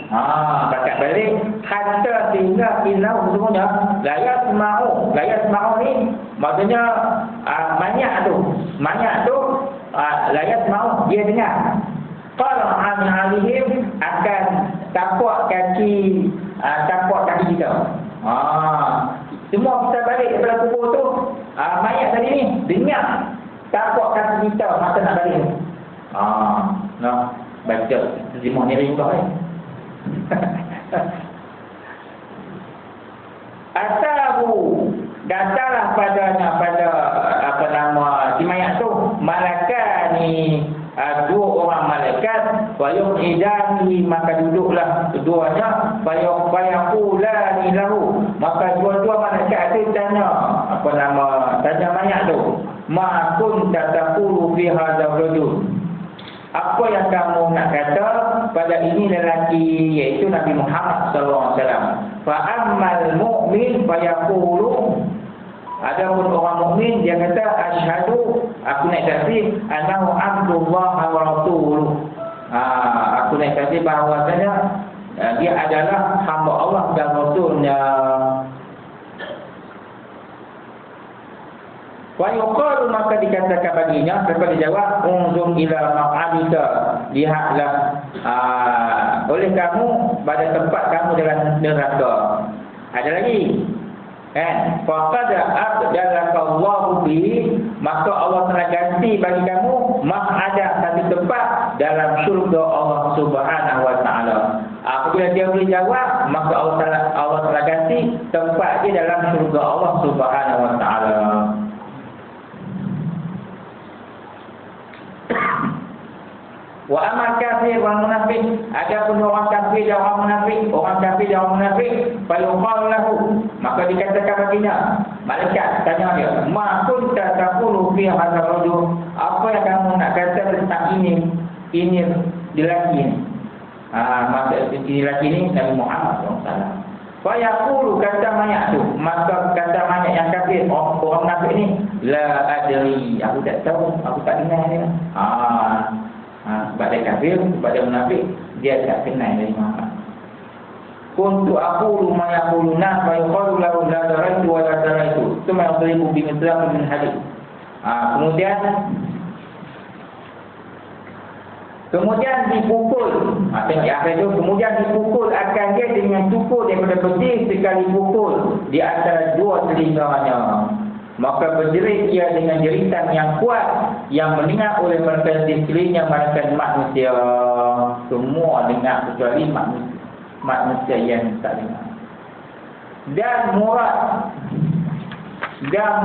Pakat balik hatta sehingga inau, sesungguhnya la yasma'u ni maksudnya mayat tu la yasma'u, dia dengar. Qala an alihim, akan tapak kaki kita. Semua kita balik daripada kubur tu, mayat tadi ni dengar tapak kaki kita masa nak balik. Baca terjemah ni ringkah ni. Atahu, datanglah padanya, pada si mayat tu, malakani, dua orang malaikat, wayum idani, maka duduklah keduanya, fayaqulani lahu, maka dua-dua malaikat itu tanya tanya mayat tu, ma kunta taqulu fi hadzal rajul, apa yang kamu nak kata pada ini lelaki, iaitu Nabi Muhammad sallallahu alaihi wasallam. Fa ammal mu'min fa yaqulu, adapun orang mukmin dia kata asyhadu, aku nak saksi annahu abdullah wa rasuluh. Aku nak saksi bahawasanya dia adalah hamba Allah dan Rasulnya. Wa yuqalu, maka dikatakan baginya, lepas dijawab, unzur ila maq'adika, lihatlah oleh kamu pada tempat kamu dalam neraka. Ada lagi kan, faqad abdalaka Allahu bi, maka Allah telah ganti bagi kamu maq'ada, satu tempat dalam syurga Allah Subhanahu wa taala. Apabila dia boleh jawab, maka Allah telah ganti tempat dia dalam syurga Allah Subhanahu wa taala. Wa amal kafir wal munafik, adapun orang kafir dan orang munafik, fayuqal lahu, maka dikatakan baginya, malaikat tanya dia, ma kunta taqulu fi hadzal rajul, apa yang kamu nak kata tentang ini lelaki ini. Maksud lelaki ini Nabi Muhammad SAW. Fa yaqulu, kata mayat tu, maka kata mayat yang kafir, orang munafik ni, la adri, aku tak tahu, aku tak kenal dia. Sebab dia kafir, sebab dia munafik, dia tak kenal dari Muhammad. Kuntu aqulu ma yaquluna wa yuqalu lahu la daraitu wa la daraitu, thumma yadribu bi mithlan min hadid. Kemudian dipukul. Tengok akhir tu, kemudian dipukul akan dia dengan cukur daripada besi sekali pukul di antara dua telinganya. Maka berjerit ia dengan jeritan yang kuat yang mendengar oleh mereka di sekelilingnya, mereka manusia. Semua dengar kecuali manusia yang tak dengar. Dan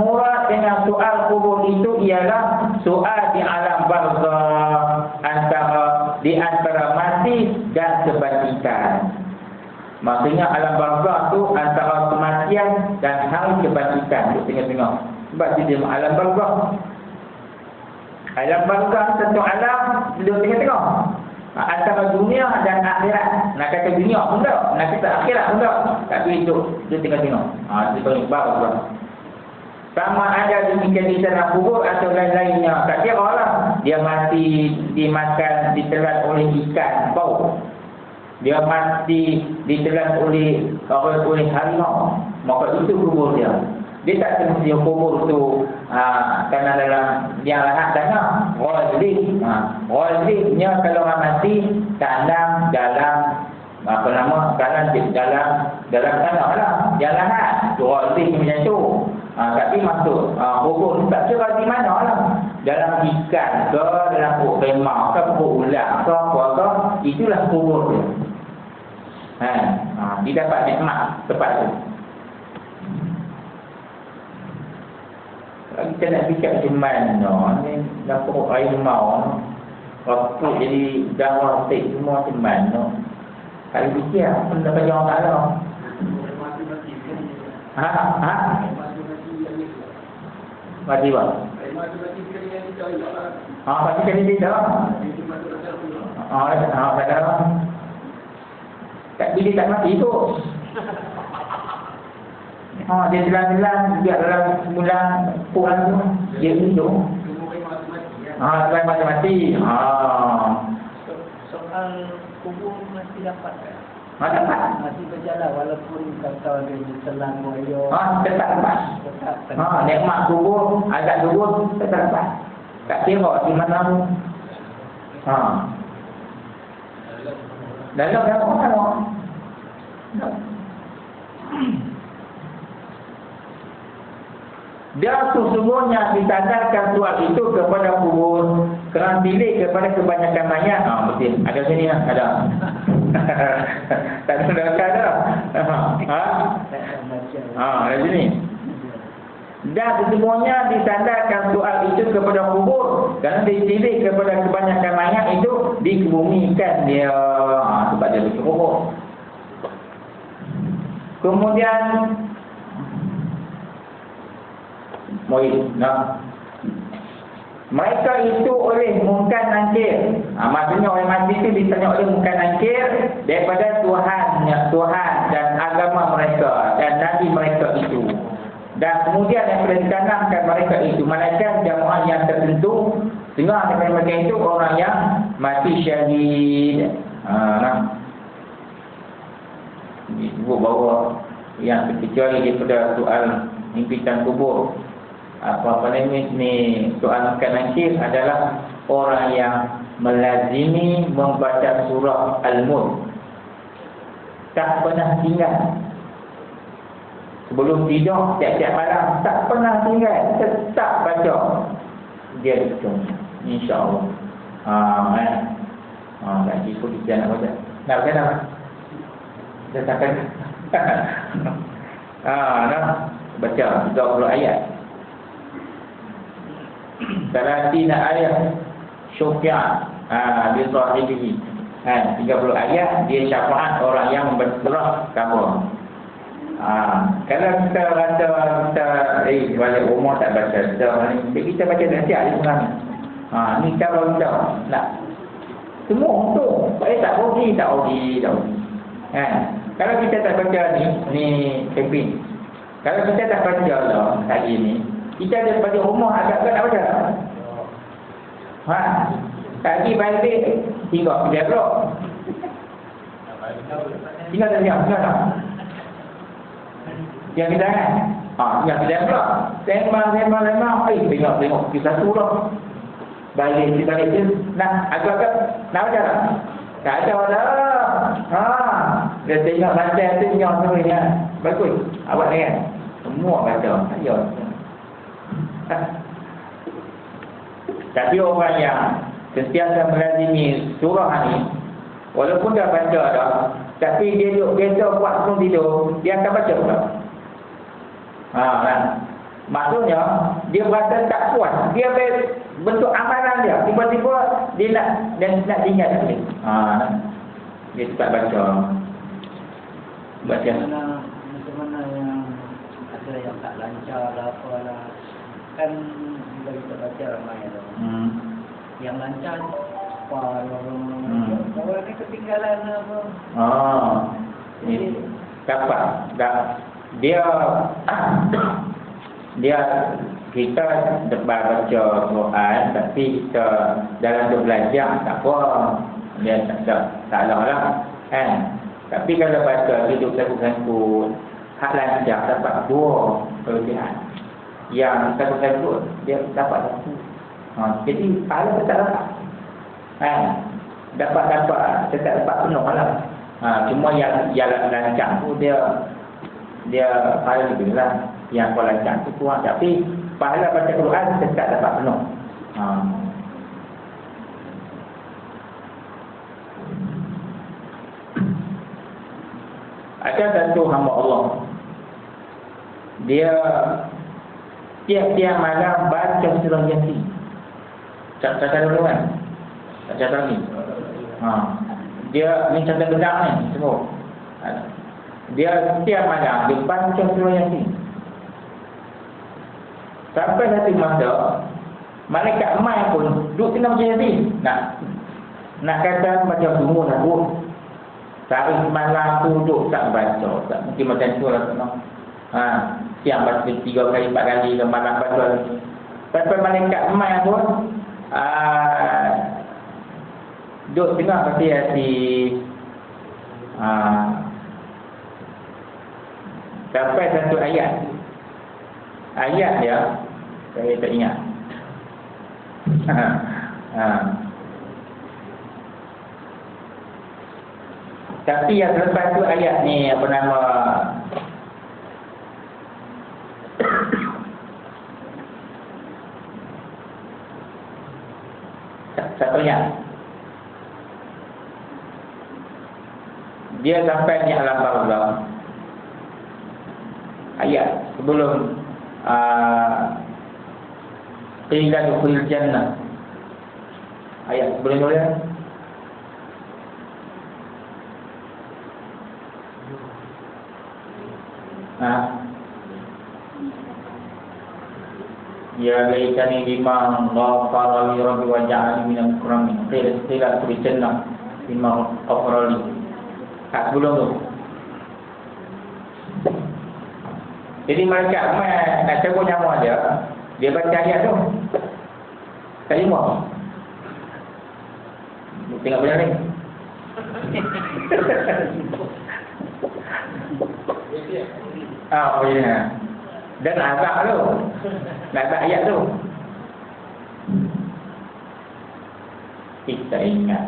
murad dengan soal kubur itu ialah soal di alam barzakh, di antara mati dan kebangkitan. Maksudnya alam barzakh tu antara kematian dan hari kebangkitan. Tengok-tengok. Sebab dia alam barzakh. Alam barzakh satu alam, dia tengok-tengok. Antara dunia dan akhirat. Nak kata dunia pun tak, nak kata akhirat pun tak. Tapi itu dia tengok-tengok. Dia panggil barzakh. Sama ada demikian di tanah kubur atau lain-lainnya. Tak kira lah. Dia mati dimakan, ditelan oleh ikan bau. Dia mati ditelan oleh harimau, maka itu kubur dia. Dia tak semestinya kubur tu kerana dalam yang lahat sana Ghalib nya kalau orang mati tanam dalam dalam tanah lah, yang lahat tu Ghalib macam tu. Tapi masuk kubur tak kira di mana lah, dalam ikan ke, dalam perut remah ke, perut ular ke, apa ke, itulah kubur dia. Dia dapat nikmat tempat tu. Kita nak fikir macam mana ni, dapat air mau waktu jadi darah stik semua macam mana. Kalau fikir pun dapat jawab tak ada. Mati bang. Mati kali dia dah. Tak ada. Tak bila tak mati tu. Dia jelang-jelang biar dalam bulan puan tu dia hidup. Selain mati-mati. Soal kubur masih dapat tak? Dapat. Masih berjalan walaupun kata dia ditelan buaya. Tetap dapat. Nikmat kubur, azab kubur tetap dapat. Tak kira di mana pun. Dalam apa? Dia sesungguhnya ditandakan soal itu kepada kubur kerana pilih kepada kebanyakan mayat. Betul. Ada sini lah. Ada. Tak ada. Ada sini. Dan sesungguhnya ditandakan soal itu kepada kubur kerana dipilih kepada kebanyakan mayat itu dikebumikan dia. Sebab dia berkubur. Kemudian Mereka itu oleh mungkar nakir. Maksudnya orang mati itu ditanya oleh mungkar nakir daripada Tuhan dan agama mereka dan nabi mereka itu. Dan kemudian yang sudah ditanamkan mereka itu malaikat jamaah yang tertentu, setengah daripada mereka itu orang yang mati syahid. Disebut bahawa yang terkecuali daripada soal impitan kubur, apa ni soal mungkar nakir adalah orang yang melazimi membaca surah Al-Mulk, tak pernah tinggal sebelum tidur tiap-tiap malam, tak pernah tinggal, tetap baca dia itu, insya-Allah. Tak cukup kita nak baca. Nak baca tak? Dah takkan. Nak baca 30 ayat. Salatina ayat syafi'at bi sahibihi. 30 ayat dia syafaat orang yang membaca surah kamu. Kalau kita rasa kita balik rumah tak baca kita baca nanti hari sebenarnya. Ni kalau kita nak semua untuk tak rugi. Kalau kita tak baca ni camping. Kalau kita tak baca lah hari ni, kita ada pada rumah agak-agak nak baca. Tadi balik tinggal dia blok. Tinggal tak siap, tinggal tak? Yang kita kan? Yang kita blok. Sembang. Tengok kita satu lah. Balik je nak agak-agak nak baca tak? Tak ada dah. Dia tengok lantai tu tengok semuanya. Bagus. Awak ni kan? Semua baca. Ayo. Tapi orang yang sentiasa melazimi surah ni, walaupun dah baca dah, tapi dia duduk kereta buat sebelum tidur, dia akan baca pula. Maksudnya dia berasa tak puas, dia bentuk amalan dia, tiba-tiba dia nak ingat lagi. Dia tak baca. Macam mana yang ada yang tak lancar lah apalah. Kan bila kita baca ramai tu. Yang lancar kalau ni ketinggalan apa. Ini dapat. Dia kita baca Quran tapi kita dalam tu belajar tak apa. Dia tak salah lah kan. Tapi kalau baca hidup sangkut-sangkut, hak lancar dapat 2 kelebihan. Yang sangkut-sangkut dia dapat 1. Jadi pahala tetap dapat. Dapat tetap dapat penuh lah. Cuma yang lancar tu dia pahala lebih lah. Yang kalau lancar tu kurang, tapi pahala baca Quran tetap dapat penuh. Ada satu hamba Allah, dia tiap-tiap malam baca surah Yasin. Catat dulu kan? Catat ni. Dia ni catat benar ni semua. Dia tiap malam dia baca surah Yasin. Sampai satu masa malaikat mai pun duduk tengah baca Yasin. Nak kata baca semua dah buat. Sehari malam tu duduk tak baca, tak mungkin macam tu lah. Siang baca 3 kali 4 kali, malam baca lagi. Sampai malaikat mai pun duduk tengah baca Yasin. Sampai satu ayat dia saya tak ingat. Tapi yang selepas tu ayat ni apa nama satu ayat dia sampai ni alam barzakh. Ayat sebelum qila dukhul jannah. Ayat sebelum dia Ya laitani bima ghafara li rabbi wa ja'alni minal mukramin. Qila fi jannah bima ghafara li. Kat sebelum tu. Jadi mereka nak cabut nyawa dia baca ayat tu. Kalimah. Tengok benar ni. Oh ya. Dan azab tu. Nak baca ayat tu. Kita ingat.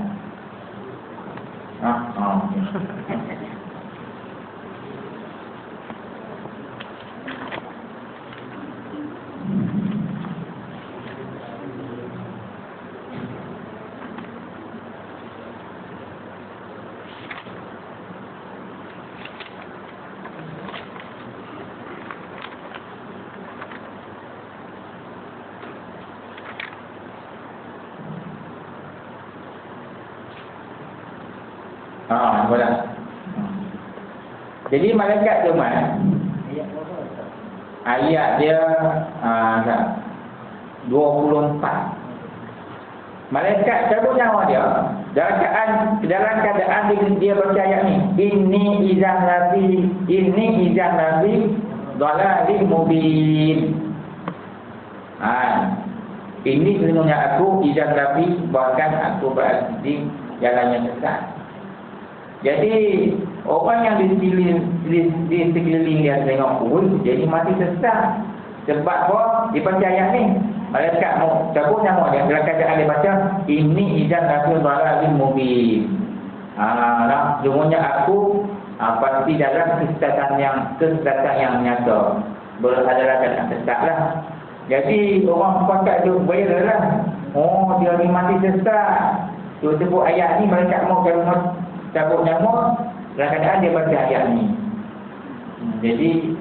Boleh. Jadi malaikat tu ayat dia 24. Malaikat cabut nyawa dia dalam keadaan dia baca ayat ni. Inni izan nabi dhalalin mubin. Ini sebenarnya aku izan nabi, bahkan aku berada di jalan yang sesat. Jadi orang yang di sekeliling dia tengok pun jadi mati sesat. Sebab apa? Dibaca ayat ni, malaikat mau cabut nyawa dia dalam keadaan dia baca ini izan nabi dhalalin mubin. Semuanya aku pasti dalam kesesatan yang nyata. Berhadapan dengan sesat lah. Jadi orang pakat tu bayarlah. Oh, dia ni mati sesat. Tu sebut ayat ni malaikat mau cabut nyawa dalam keadaan dia baca ayat ni. Jadi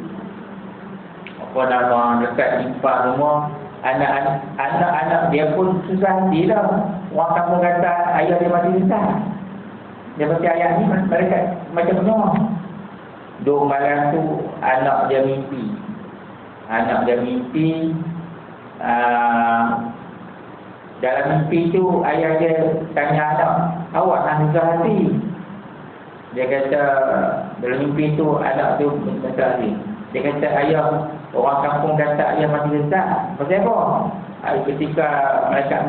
apa nama dekat impah semua, anak-anak dia pun susah hati lah. Orang kampung kata ayah dia mati sesat. Dia baca ayat ni mereka macam menyawa. Dua malam tu anak dia mimpi. Dalam mimpi tu ayah dia tanya anak, awak nak susah hati? Dia kata dalam mimpi tu anak tu kata ni. Dia kata ayah, orang kampung kata ayah mati sesat. Pasal apa? Ketika mereka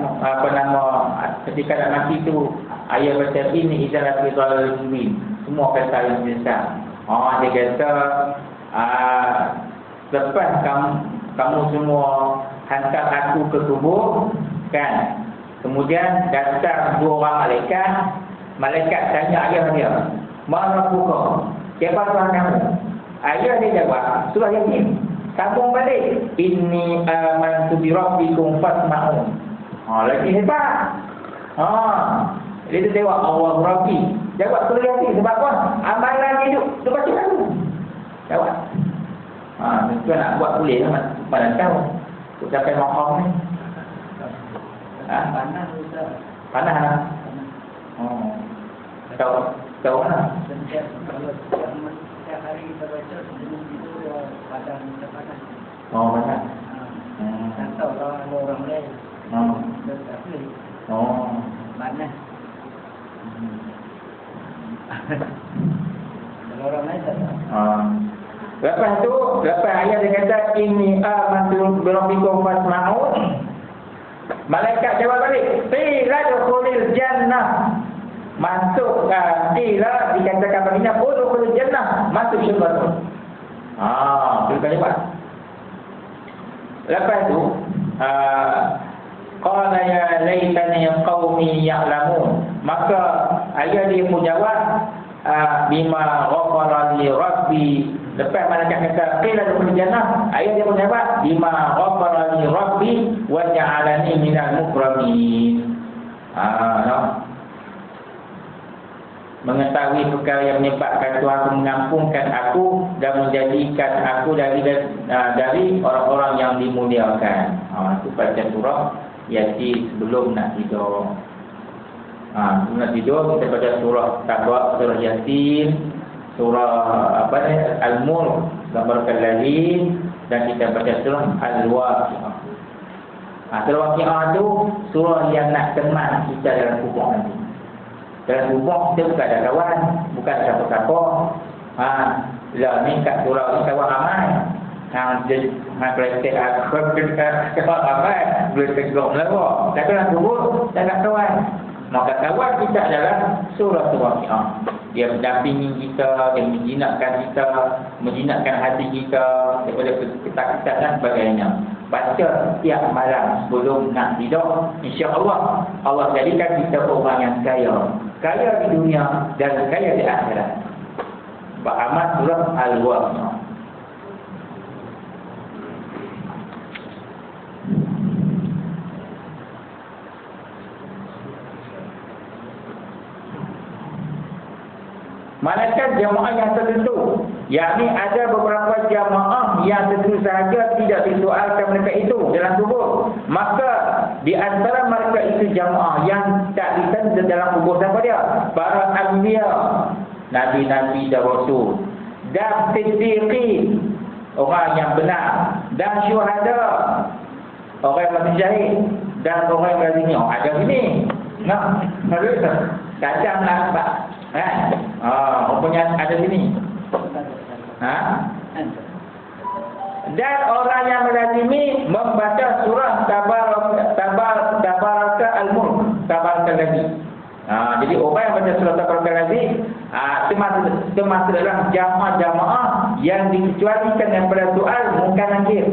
ketika nak mati tu ayah baca ini izah fi dhalalil mubin. Semua kata ayah sesat. Dia kata lepas kamu semua hantar aku ke kubur kan. Kemudian datang dua orang malaikat tanya ayah dia, mana buka? Siapa Tuhan kamu? Ayah dia jawab, surah Yasin. Sambung balik. Inni amantu bi rabbikum fasma'un. Lagi hebat. Dia jawab Allah Rabbi. Jawab surah Yasin sebab apa? Amalan hidup tu baca dulu. Jawab. Itu nak buat boleh lah pada tahu. Untuk sampai makam ni. Panas Ustaz. Panas lah. Tahu lah. Setiap hari kita baca sebelum itu panas. Panas. Tak tahu kalau ada orang lain. Dia tak boleh. Panas. Kalau orang lain tak tahu. Lepas ayat dia kata ini amantu bi rabbikum fasma'un. Malaikat jawab balik, qila dukhulil jannah. Masuk qila dikatakan baginda dukhulil jannah, masuk syurga. Itu kalimat. Lepas tu qala ya laitani qaumi ya'lamun. Maka ayat dia pun jawab bima ghafara li rabbi. Lepas malaikat kata qila dukhulil jannah, ayat dia pun jawab bima ghafara li rabbi wa ja'alani minal mukramin. Mengetahui perkara yang menyebabkan Tuhan mengampunkan aku dan menjadikan aku dari orang-orang yang dimuliakan. Itu baca surah Yasin sebelum nak tidur. Sebelum nak tidur kita baca surah Tabak, surah Yasin, surah Al-Mulk, Tabarakalladzi, dan kita baca surah Al-Waqi'ah. Surah Waqi'ah tu surah yang nak teman kita dalam kubur nanti. Dalam kubur kita bukan ada kawan, bukan ada siapa-siapa. Lah ni kat surah ni kawan ramai. Kereta aku ramai, boleh tegak melawak. Tapi dalam kubur tak ada kawan. Maka kawan kita adalah surah Waqi'ah. Dia mendampingi kita, dia menjinakkan hati kita daripada ketakutan dan sebagainya. Baca tiap malam sebelum nak tidur, insya-Allah Allah jadikan kita orang yang kaya di dunia dan kaya di akhirat. Beramal surah Al-Waqi'ah. Manakah jamaah yang tertentu, yakni ada beberapa jamaah yang tentu sahaja tidak disoalkan mereka itu dalam kubur, maka di antara mereka itu jamaah yang tak ditanda dalam kubur siapa dia? Para anbiya, nabi-nabi dan rasul, dan siddiqin, orang yang benar, dan syuhada, orang yang mati syahid, dan orang yang berzina. Ada ini. Nah, kadang nampak. Rupanya ada sini. Dan orang yang melazimi membaca surah Tabaraka Al-Mulk, Tabaraka Al-Ladzi. Jadi orang yang baca surah Tabaraka Al-Ladzi termasuk dalam jamaah yang dikecualikan daripada soal mungkar nakir.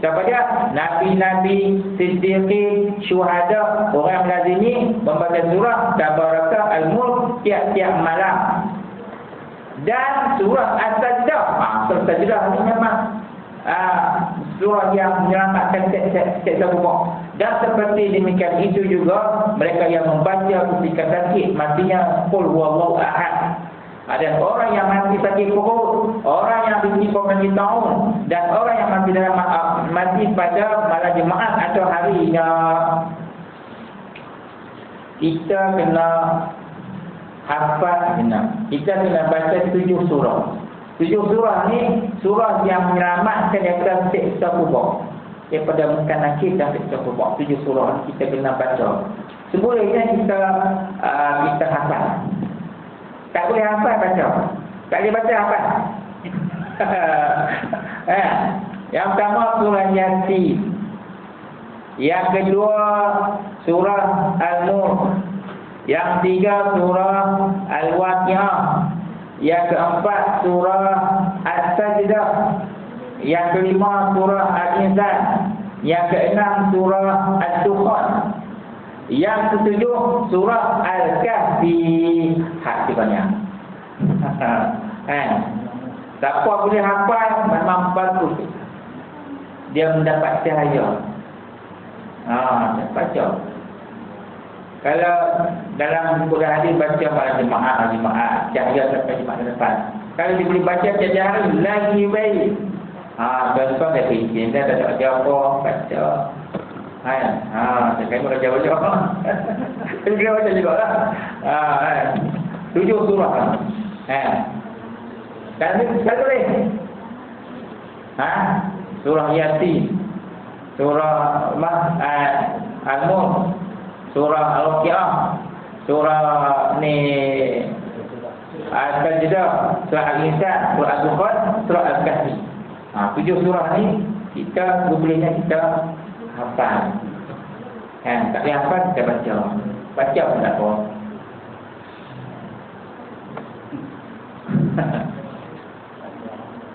Siapa dia? Nabi-nabi, siddiqin, syuhada, orang yang melazimi membaca surah Tabaraka Al-Mulk tiap-tiap malam. Dan surah As-Sajdah. Surah As-Sajdah ni memang surah yang menyelamatkan seksa kubur. Dan seperti demikian itu juga mereka yang membaca ketika sakit matinya Qul huwallahu ahad. Ada orang yang mati sakit perut, orang yang mati pemati tahun, dan orang yang mati dalam mati pada malam Jumaat atau harinya. Kita kena hafal, kita kena baca 7 surah. 7 surah ni surah yang menyelamatkan daripada siksa kubur, daripada mungkar nakir dan siksa kubur. 7 surah kita kena baca. Sebolehnya kita hafal. Tak boleh hafal baca. Tak boleh baca hafal. Yang pertama surah Yasin. Yang kedua surah Al-Nur. Yang tiga surah Al-Waqi'ah. Yang keempat surah As-Sajdah. Yang kelima surah Al-Insan. Yang keenam surah Ad-Dukhan. Yang ketujuh surah Al-Kahfi. Hati banyak. Siapa boleh hafal memang bagus. Dia mendapat cahaya. Baca. Kalau dalam buku hadis baca malam Jumaat, cahaya sampai Jumaat depan. Kalau dia boleh baca tiap hari lagi baik. Contoh dia fikir dia tak ada apa baca. Saya mau jawab-jawab. Dia baca juga lah. 7 surah. Dan ini boleh. Surah Yasin, surah Al-Mulk, surah Al-Waqi'ah, surah ni Al-Sajdah, surah Al-Insan, surah Al-Dukhan, surah Al-Kahfi. 7 surah ni kita bolehnya kita hafal. Tak boleh hafal kita baca. Baca pun tak apa.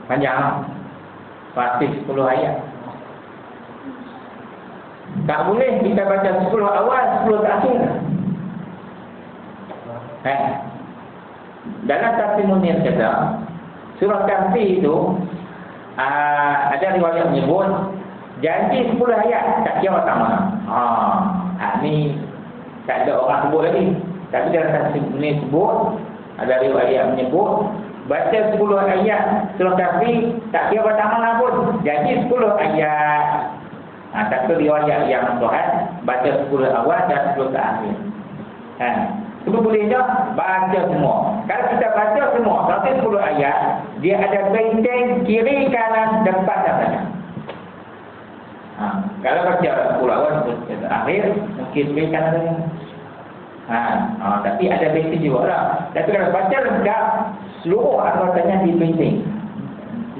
Panjang. Fatih 10 ayat. Tak boleh kita baca 10 awal, 10 terakhir. Dalam tafsir Munir kata, surah Kahfi itu ada riwayat menyebut janji 10 ayat tak kira sama. Ni tak ada orang sebut lagi. Tapi dalam tafsir Munir sebut, ada riwayat menyebut baca 10 ayat surah Kahfi tak kira pertama pun. Jadi 10 ayat. Satu riwayat yang Tuhan baca 10 awal dan 10 terakhir. Itu bolehnya baca semua. Kalau kita baca semua, berarti 10 ayat, dia ada benteng kiri, kanan, depan dan belakang. Kalau baca pulauan akhir mungkin berikan ada. Tapi ada basic juga lah. Tapi kalau baca lengkap, seluruh anggotanya dibenting.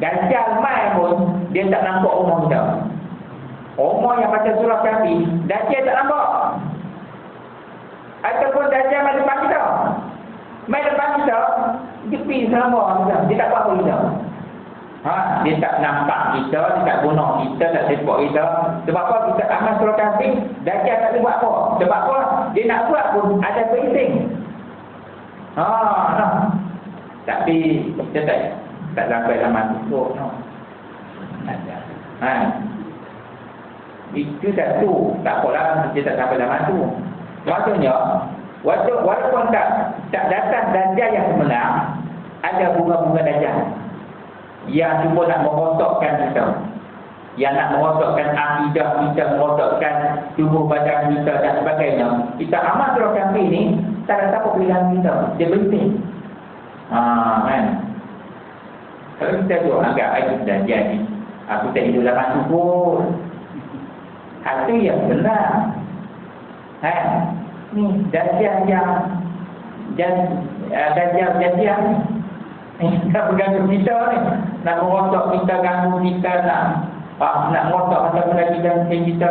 Dajjal mai pun dia tak nampak rumah kita. Rumah yang baca surah Kahfi, Dajjal tak nampak. Ataupun Dajjal mai depan kita. Mai depan kita, dia pergi sama kita. Dia tak buat apa kita. Dia tak nampak kita, dia tak bunuh kita, tak sepak kita. Sebab apa? Kita amal surah Kahfi, Dajjal tak boleh buat apa. Sebab apa? Dia nak buat pun ada penting. Tapi kita tak sampai zaman tu. Itu satu. Tak apalah kita tak sampai zaman tu. Maksudnya, walaupun tak datang Dajjal yang sebenar, ada bunga-bunga Dajjal yang cuba nak merosakkan kita, yang nak merosakkan akidah kita, merosakkan tubuh badan kita dan sebagainya. Kita amal surah Kahfi ni tak ada siapa pilihan kita. Dia penting. Kan? Kalau kita tu anggap itu Dajjal ni, aku tak hidup dalam kubur. Itu yang benar. Ni Dajjal yang Dajjal nak berganggu kita ni, nak merosak kita, ganggu kita, nak merosak macam benda kita.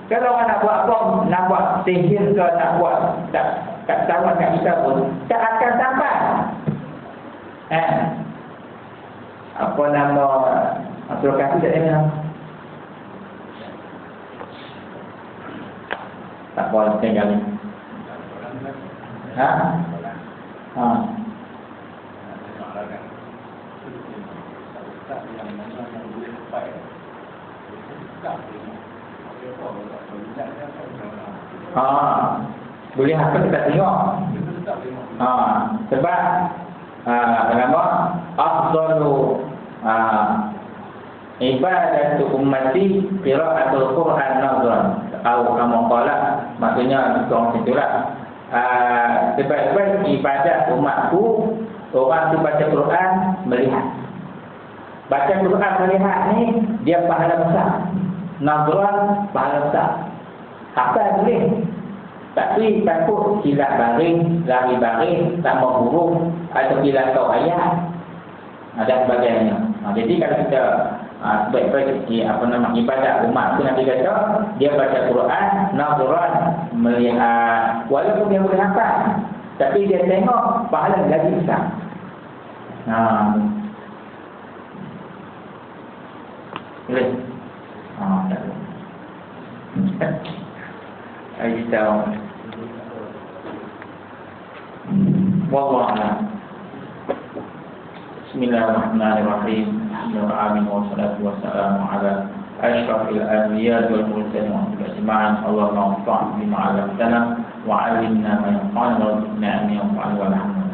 Kalau orang nak buat apa, nak buat sihir ke, nak buat tak tahu kat kita pun tak akan sampai. Apa nama surah Kahfi tak ada. Tak boleh tinggal ni. Boleh apa kita tengok. Sebab nama afdalu ibadatu ummati qira'atul Quran nazran. Atau kamu qala, maksudnya orang situlah. Sebaik-baik ibadat umatku, orang tu baca Quran melihat. Baca Quran melihat ni dia pahala besar. Nazran pahala besar. Hafal boleh. Tapi takut silap baring, lari baring, tak mau huruf atau kilangkau ayat dan sebagainya. Jadi kalau kita sebaik-baik ibadat umat tu Nabi kata, dia baca Quran nazran melihat, walaupun dia boleh hafal, tapi dia tengok pahala lagi besar. Boleh? Kita wallahu a'lam. Bismillahirrahmanirrahim. Amin wassalatu wassalamu ala asyrafil anbiya wal mursalin wa ajma'in. Allahumma anfa'na bima 'allamtana wa 'allimna ma yanfa'una warzuqna an yanfa'ana wa nahnu